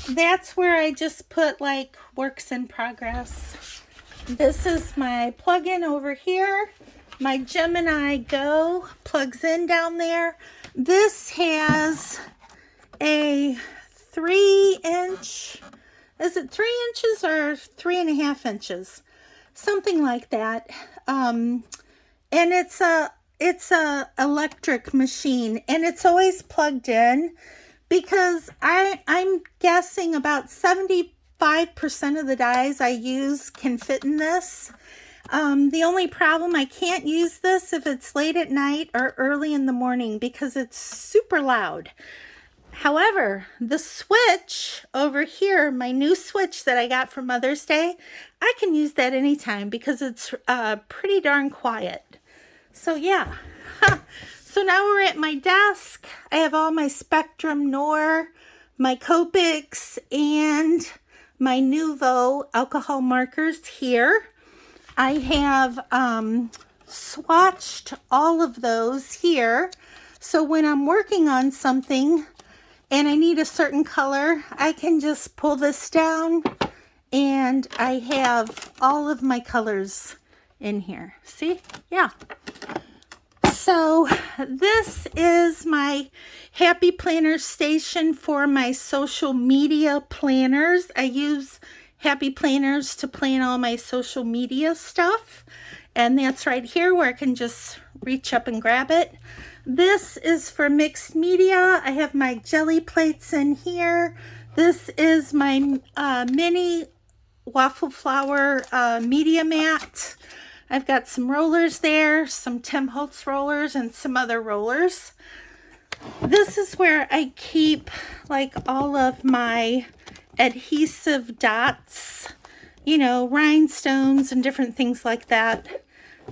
That's where I just put like works in progress. This is my plug-in over here. My Gemini Go plugs in down there. This has a 3-inch, is it 3 inches or 3.5 inches? Something like that. And it's a electric machine, and it's always plugged in because I'm guessing about 75% of the dies I use can fit in this. The only problem, I can't use this if it's late at night or early in the morning because it's super loud. However, the switch over here, my new switch that I got for Mother's Day, I can use that anytime because it's pretty darn quiet. So yeah. So now we're at my desk. I have all my Spectrum Noir, my Copics, and my Nuvo alcohol markers here. I have swatched all of those here. So when I'm working on something and I need a certain color, I can just pull this down and I have all of my colors in here. See? Yeah. So this is my Happy Planner station for my social media planners. I use Happy Planners to plan all my social media stuff. And that's right here where I can just reach up and grab it. This is for mixed media. I have my jelly plates in here. This is my mini waffle flower media mat. I've got some rollers there, some Tim Holtz rollers and some other rollers. This is where I keep like all of my adhesive dots, you know, rhinestones and different things like that.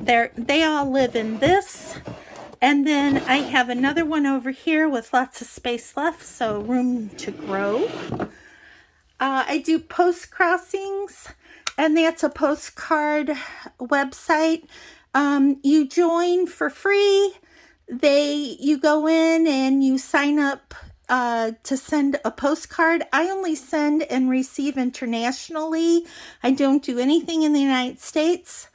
They all live in this. And then I have another one over here with lots of space left, so room to grow. I do post crossings, and that's a postcard website. You join for free. You go in and you sign up to send a postcard. I only send and receive internationally. I don't do anything in the United States.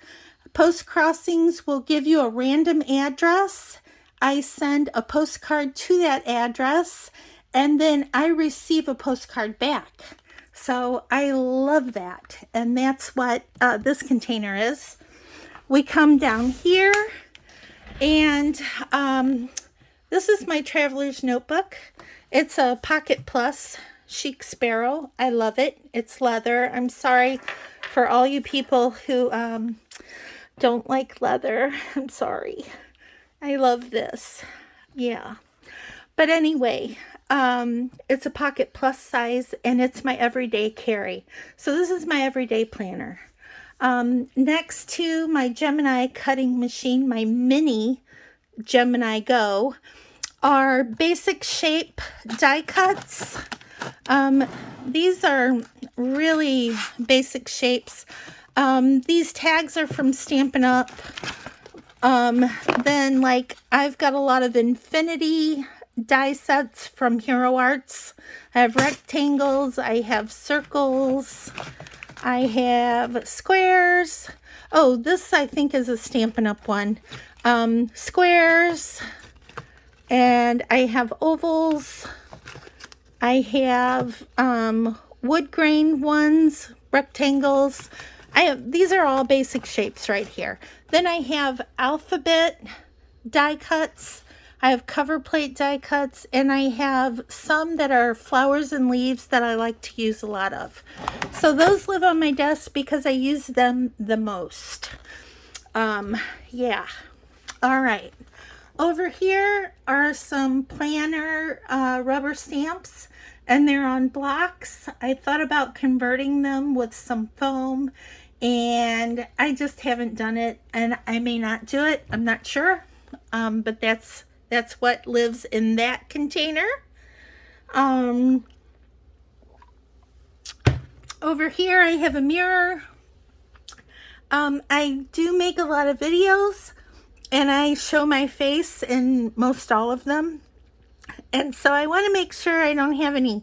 Post crossings will give you a random address. I send a postcard to that address, and then I receive a postcard back. So I love that, and that's what this container is. We come down here, and this is my Traveler's Notebook. It's a Pocket Plus Chic Sparrow. I love it. It's leather. I'm sorry for all you people who don't like leather. I'm sorry. I love this. Yeah. But anyway, it's a Pocket Plus size, and it's my everyday carry. So this is my everyday planner. Next to my Gemini cutting machine, my mini Gemini Go, are basic shape die cuts. These are really basic shapes. These tags are from Stampin' Up. Then, like, I've got a lot of infinity die sets from Hero Arts. I have rectangles, I have circles, I have squares. Oh, this I think is a Stampin' Up one. Squares, and I have ovals. I have wood grain ones, rectangles. These are all basic shapes right here. Then I have alphabet die cuts. I have cover plate die cuts, and I have some that are flowers and leaves that I like to use a lot of. So those live on my desk because I use them the most. Yeah. All right. Over here are some planner rubber stamps, and they're on blocks. I thought about converting them with some foam, and I just haven't done it, and I may not do it. I'm not sure, but that's what lives in that container. Over here I have a mirror. I do make a lot of videos, and I show my face in most all of them. And so I want to make sure I don't have any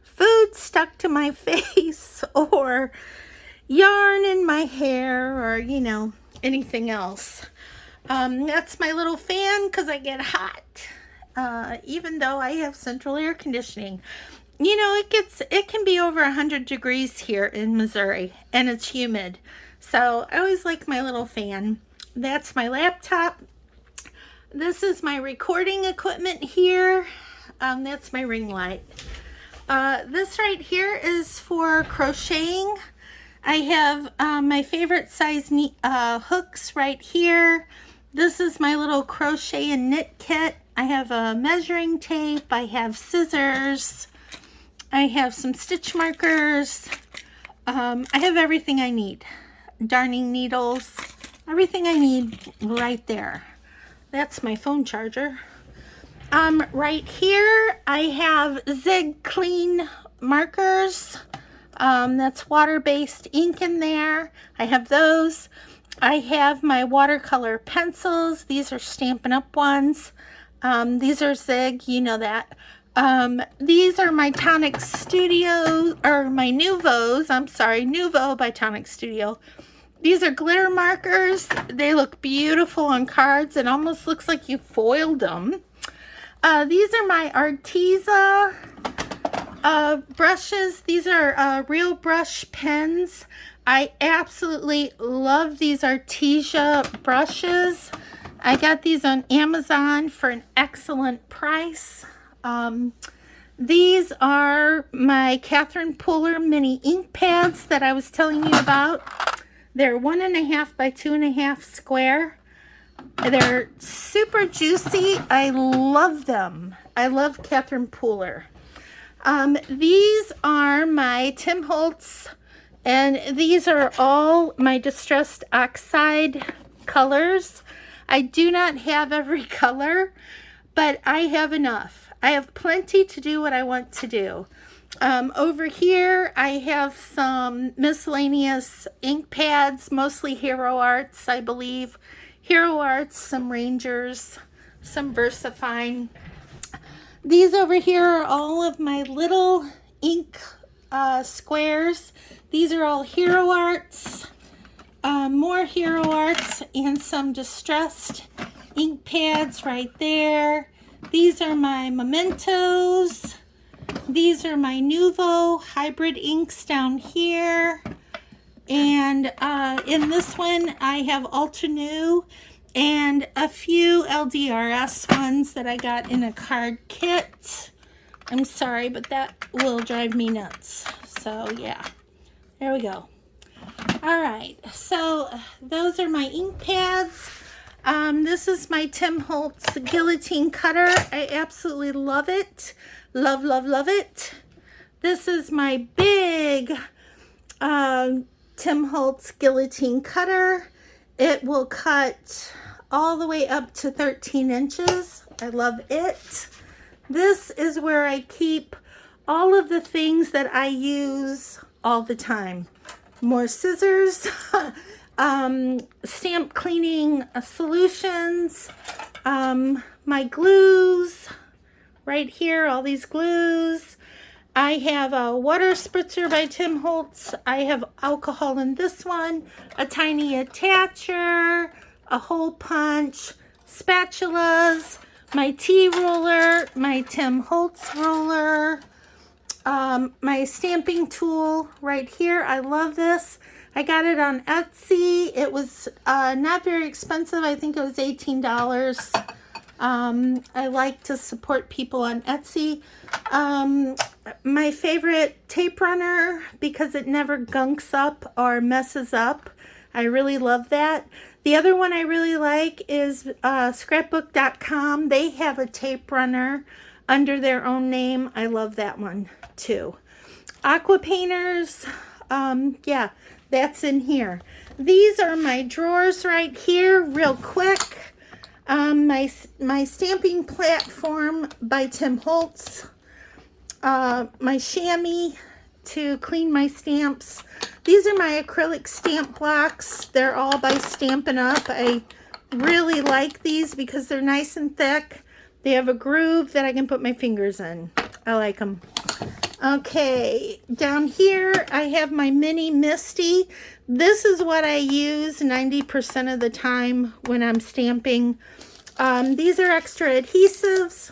food stuck to my face or yarn in my hair or, you know, anything else. That's my little fan because I get hot, even though I have central air conditioning. You know, it can be over 100 degrees here in Missouri, and it's humid. So I always like my little fan. That's my laptop. This is my recording equipment here. That's my ring light. This right here is for crocheting. I have my favorite size hooks right here. This is my little crochet and knit kit. I have a measuring tape. I have scissors. I have some stitch markers. I have everything I need. Darning needles. Everything I need right there. That's my phone charger. Right here I have Zig Clean markers. That's water-based ink in there. I have those. I have my watercolor pencils. These are Stampin' Up ones. These are Zig, you know that. These are my Tonic Studio, or my Nouveaux. I'm sorry, Nouveau by Tonic Studio. These are glitter markers. They look beautiful on cards. It almost looks like you foiled them. These are my Arteza brushes. These are real brush pens. I absolutely love these Arteza brushes. I got these on Amazon for an excellent price. These are my Catherine Perler mini ink pads that I was telling you about. They're 1.5 by 2.5 square. They're super juicy. I love them. I love Catherine Perler. These are my Holts, and these are all my distressed Oxide colors. I do not have every color, but I have enough. I have plenty to do what I want to do. Over here, I have some miscellaneous ink pads, mostly Hero Arts, I believe. Hero Arts, some Rangers, some VersaFine. These over here are all of my little ink squares. These are all Hero Arts, more Hero Arts, and some distressed ink pads right there. These are my Mementos. These are my Nuvo hybrid inks down here. And in this one, I have Altenew and a few LDRS ones that I got in a card kit. I'm sorry, but that will drive me nuts. So yeah, there we go. All right, so those are my ink pads. This is my Tim Holtz guillotine cutter. I absolutely love it. Love, love, love it. This is my big Tim Holtz guillotine cutter. It will cut all the way up to 13 inches. I love it. This is where I keep all of the things that I use all the time. More scissors, stamp cleaning solutions, my glues, right here, all these glues. I have a water spritzer by Tim Holtz. I have alcohol in this one, a tiny attacher, a hole punch, spatulas, my tea roller, my Tim Holtz roller, my stamping tool right here. I love this. I got it on Etsy. It was not very expensive. I think it was $18. I like to support people on Etsy. My favorite tape runner, because it never gunks up or messes up. I really love that. The other one I really like is scrapbook.com. They have a tape runner under their own name. I love that one too. Aqua painters, yeah, that's in here. These are my drawers right here, real quick. My stamping platform by Tim Holtz. My chamois to clean my stamps. These are my acrylic stamp blocks. They're all by Stampin' Up. I really like these because they're nice and thick. They have a groove that I can put my fingers in. I like them. Okay, down here I have my mini Misti. This is what I use 90% of the time when I'm stamping. These are extra adhesives.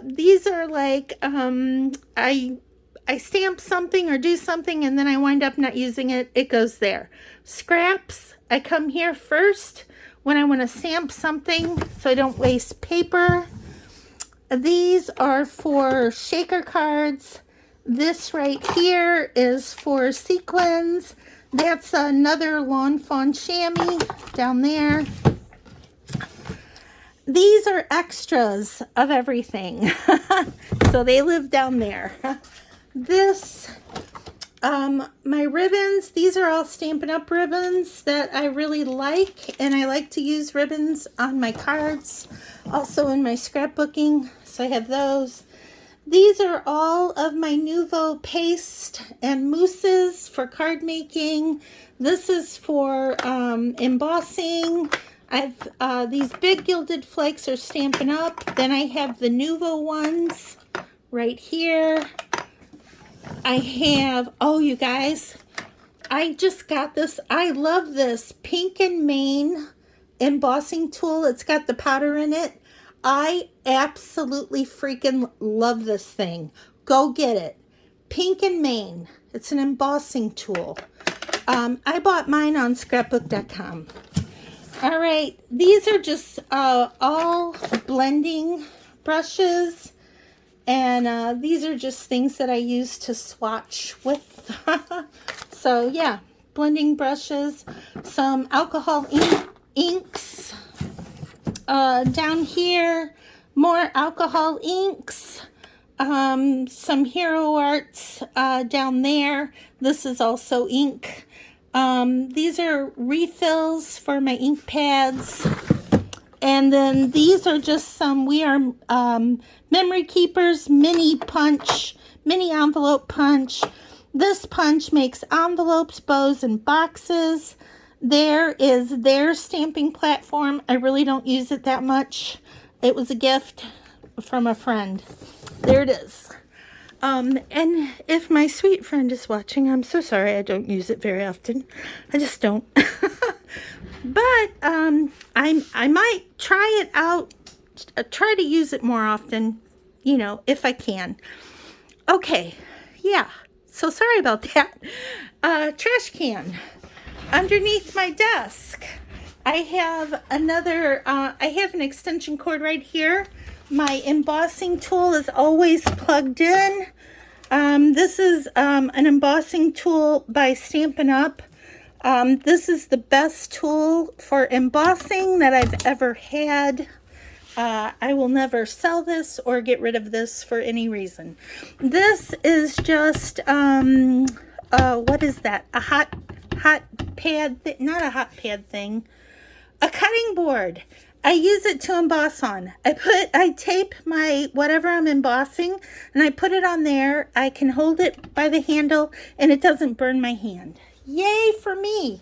These are like, I stamp something or do something and then I wind up not using it. It goes there. Scraps, I come here first when I want to stamp something so I don't waste paper. These are for shaker cards. This right here is for sequins. That's another Lawn Fawn chamois down there. These are extras of everything. So they live down there. This, my ribbons, these are all Stampin' Up ribbons that I really like. And I like to use ribbons on my cards, also in my scrapbooking. So I have those. These are all of my Nuvo paste and mousses for card making. This is for embossing. I've these big gilded flakes are Stampin' Up. Then I have the Nuvo ones right here. I have, oh you guys, I just got this. I love this Pink and Main embossing tool. It's got the powder in it. I absolutely freaking love this thing. Go get it. Pink and Main. It's an embossing tool. I bought mine on scrapbook.com. All right, these are just all blending brushes. And these are just things that I use to swatch with. So yeah, blending brushes, some alcohol inks. Down here, more alcohol inks, some Hero Arts down there. This is also ink. These are refills for my ink pads. And then these are just some, memory keepers, mini envelope punch. This punch makes envelopes, bows, and boxes. There is their stamping platform. I really don't use it that much. It was a gift from a friend. There it is. And if my sweet friend is watching, I'm so sorry. I don't use it very often. I just don't. But I might try it out, try to use it more often, you know, if I can. Okay, yeah, so sorry about that. Trash can. Underneath my desk, I have I have an extension cord right here. My embossing tool is always plugged in. This is an embossing tool by Stampin' Up. This is the best tool for embossing that I've ever had. I will never sell this or get rid of this for any reason. This is just, what is that? A hot pad, not a hot pad thing. A cutting board. I use it to emboss on. I tape my whatever I'm embossing and I put it on there. I can hold it by the handle and it doesn't burn my hand. Yay for me.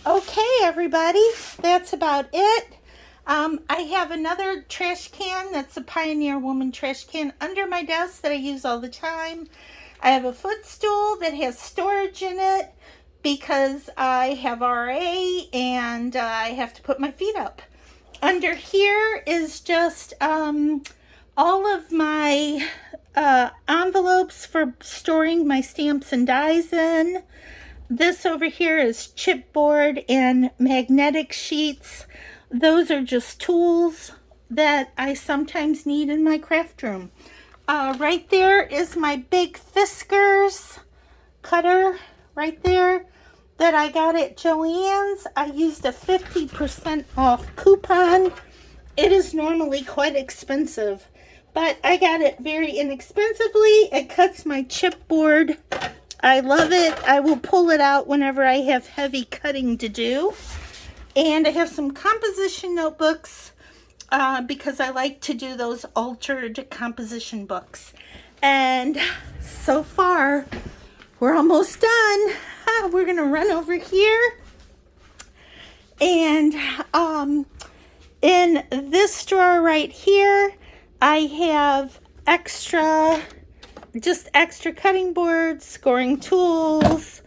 Okay, everybody, that's about it. I have another trash can that's a Pioneer Woman trash can under my desk that I use all the time. I have a footstool that has storage in it because I have RA and I have to put my feet up. Under here is just all of my envelopes for storing my stamps and dies in. This over here is chipboard and magnetic sheets. Those are just tools that I sometimes need in my craft room. Right there is my big Fiskars cutter right there that I got at Joann's. I used a 50% off coupon. It is normally quite expensive, but I got it very inexpensively. It cuts my chipboard. I love it. I will pull it out whenever I have heavy cutting to do. And I have some composition notebooks because I like to do those altered composition books. And so far, we're almost done. We're going to run over here. And in this drawer right here, I have just extra cutting boards, scoring tools.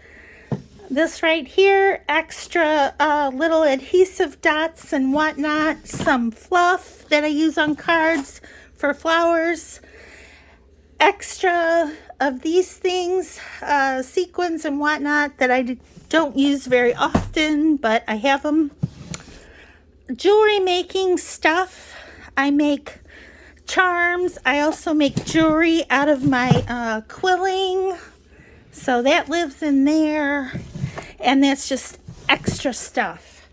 This right here, extra little adhesive dots and whatnot. Some fluff that I use on cards for flowers. Extra of these things, sequins and whatnot that I don't use very often, but I have them. Jewelry making stuff. I make charms. I also make jewelry out of my quilling, so that lives in there, and that's just extra stuff.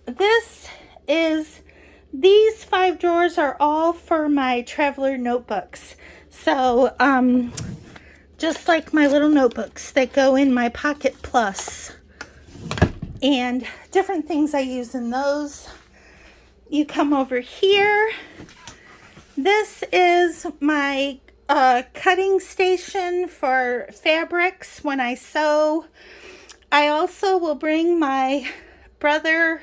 These 5 drawers are all for my traveler notebooks, so just like my little notebooks that go in my Pocket Plus, and different things I use in those. You come over here. This is my cutting station for fabrics when I sew. I also will bring my Brother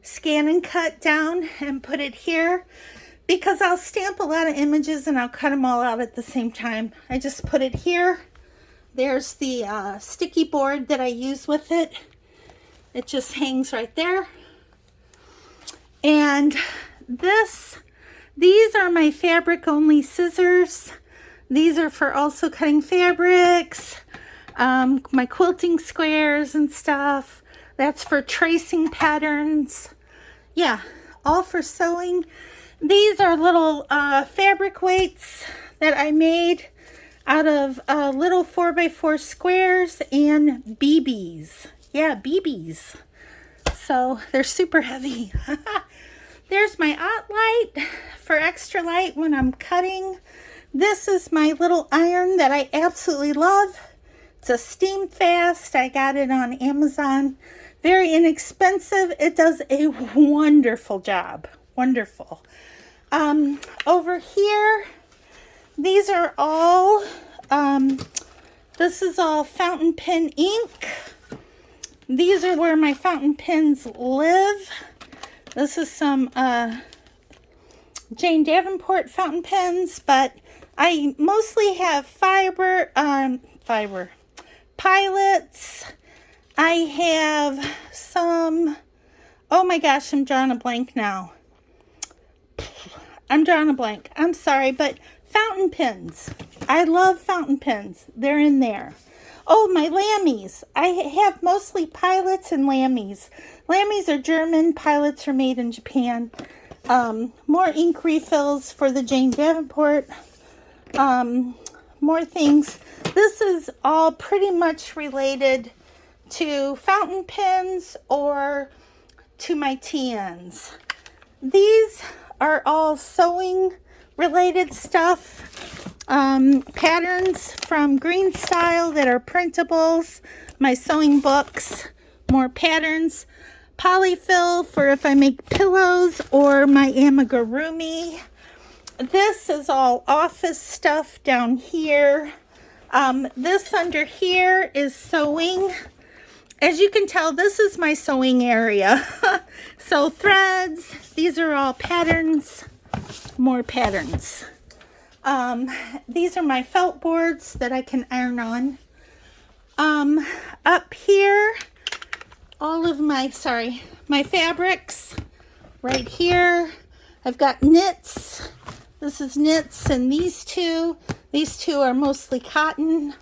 Scan and Cut down and put it here because I'll stamp a lot of images and I'll cut them all out at the same time. I just put it here. There's the sticky board that I use with it. It just hangs right there. And these are my fabric only scissors. These are for also cutting fabrics, my quilting squares and stuff. That's for tracing patterns. Yeah, all for sewing. These are little fabric weights that I made out of little 4x4 squares and BBs. Yeah, BBs. So they're super heavy. There's my light for extra light when I'm cutting. This is my little iron that I absolutely love. It's a Steam Fast. I got it on Amazon. Very inexpensive. It does a wonderful job. Wonderful. Over here, these are all, this is all fountain pen ink. These are where my fountain pens live. This is some Jane Davenport fountain pens, but I mostly have pilots. I have some, oh my gosh, I'm drawing a blank now. I'm sorry, but fountain pens. I love fountain pens. They're in there. Oh, my Lammies. I have mostly pilots and Lammies. Lammies are German. Pilots are made in Japan. More ink refills for the Jane Davenport. More things. This is all pretty much related to fountain pens or to my TNs. These are all sewing related stuff. Patterns from Green Style that are printables. My sewing books. More patterns. Polyfill for if I make pillows or my amigurumi. This is all office stuff down here. This under here is sewing. As you can tell, this is my sewing area. So threads, these are all patterns, more patterns. These are my felt boards that I can iron on. Up here, all of my fabrics right here. I've got knits. This is knits, and these two are mostly cotton.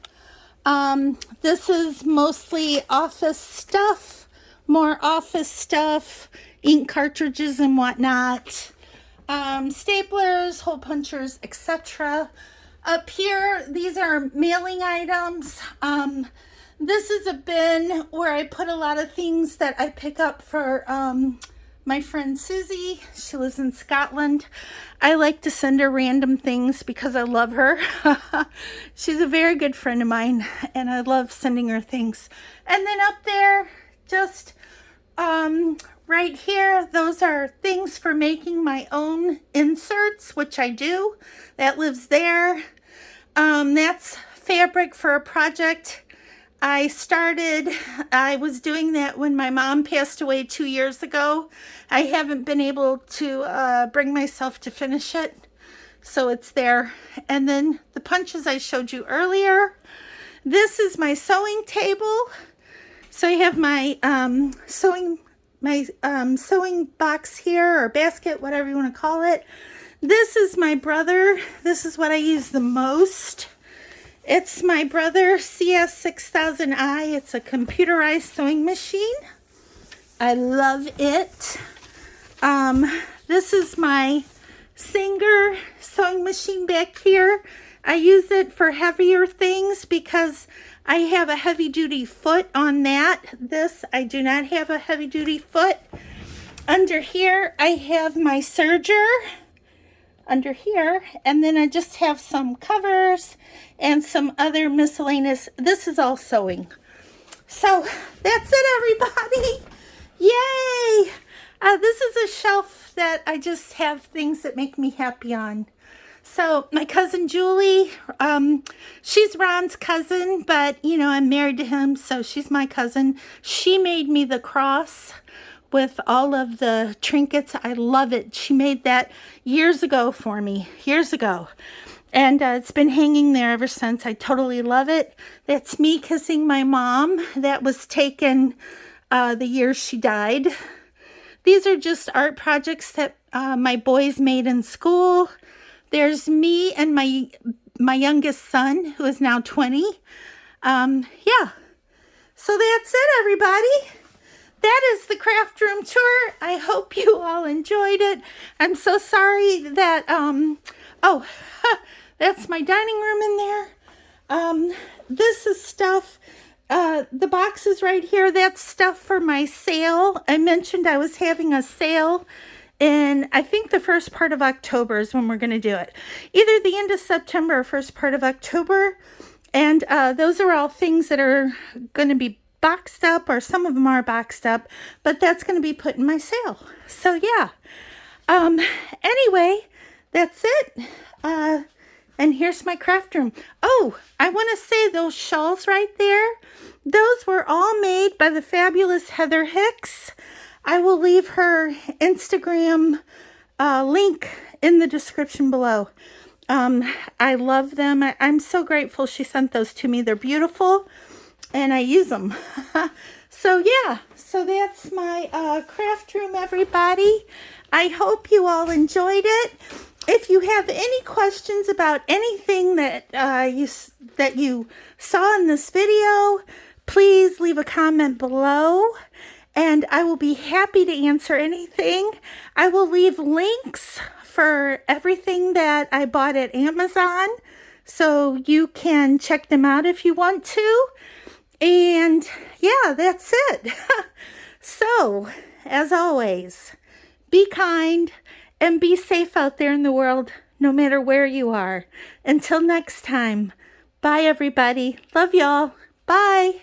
This is mostly office stuff, more office stuff, ink cartridges and whatnot, staplers, hole punchers, etc. Up here, these are mailing items. This is a bin where I put a lot of things that I pick up for my friend Susie. She lives in Scotland. I like to send her random things because I love her. She's a very good friend of mine, and I love sending her things. And then up there, just right here, those are things for making my own inserts, which I do. That lives there. That's fabric for a project I was doing that when my mom passed away 2 years ago. I haven't been able to bring myself to finish it, so it's there. And then the punches I showed you earlier. This is my sewing table. So I have my sewing box here, or basket, whatever you want to call it. This is my brother. This is what I use the most. It's my brother CS6000i. It's a computerized sewing machine. I love it. This is my Singer sewing machine back here. I use it for heavier things because I have a heavy duty foot on that. This, I do not have a heavy duty foot. Under here, I have my serger. Under here, and then I just have some covers and some other miscellaneous. This is all sewing. So that's it, everybody. Yay! This is a shelf that I just have things that make me happy on. So my cousin Julie, she's Ron's cousin, but you know, I'm married to him, so she's my cousin. She made me the cross with all of the trinkets. I love it. She made that years ago for me, years ago. And it's been hanging there ever since. I totally love it. That's me kissing my mom. That was taken the year she died. These are just art projects that my boys made in school. There's me and my youngest son, who is now 20. Yeah. So that's it, everybody. That is the craft room tour. I hope you all enjoyed it. I'm so sorry that, oh, that's my dining room in there. This is stuff, the boxes right here, that's stuff for my sale. I mentioned I was having a sale in, I think the first part of October is when we're going to do it. Either the end of September or first part of October. And those are all things that are going to be boxed up, or some of them are boxed up, but that's going to be put in my sale. So yeah. Anyway, that's it. And here's my craft room. Oh, I want to say those shawls right there, those were all made by the fabulous Heather Hicks. I will leave her Instagram link in the description below. I love them. I'm so grateful she sent those to me. They're beautiful and I use them. So yeah, so that's my craft room, everybody. I hope you all enjoyed it. If you have any questions about anything that you saw in this video, please leave a comment below and I will be happy to answer anything. I will leave links for everything that I bought at Amazon, so you can check them out if you want to. And yeah, that's it. So, as always, be kind and be safe out there in the world, no matter where you are. Until next time, bye everybody. Love y'all. Bye.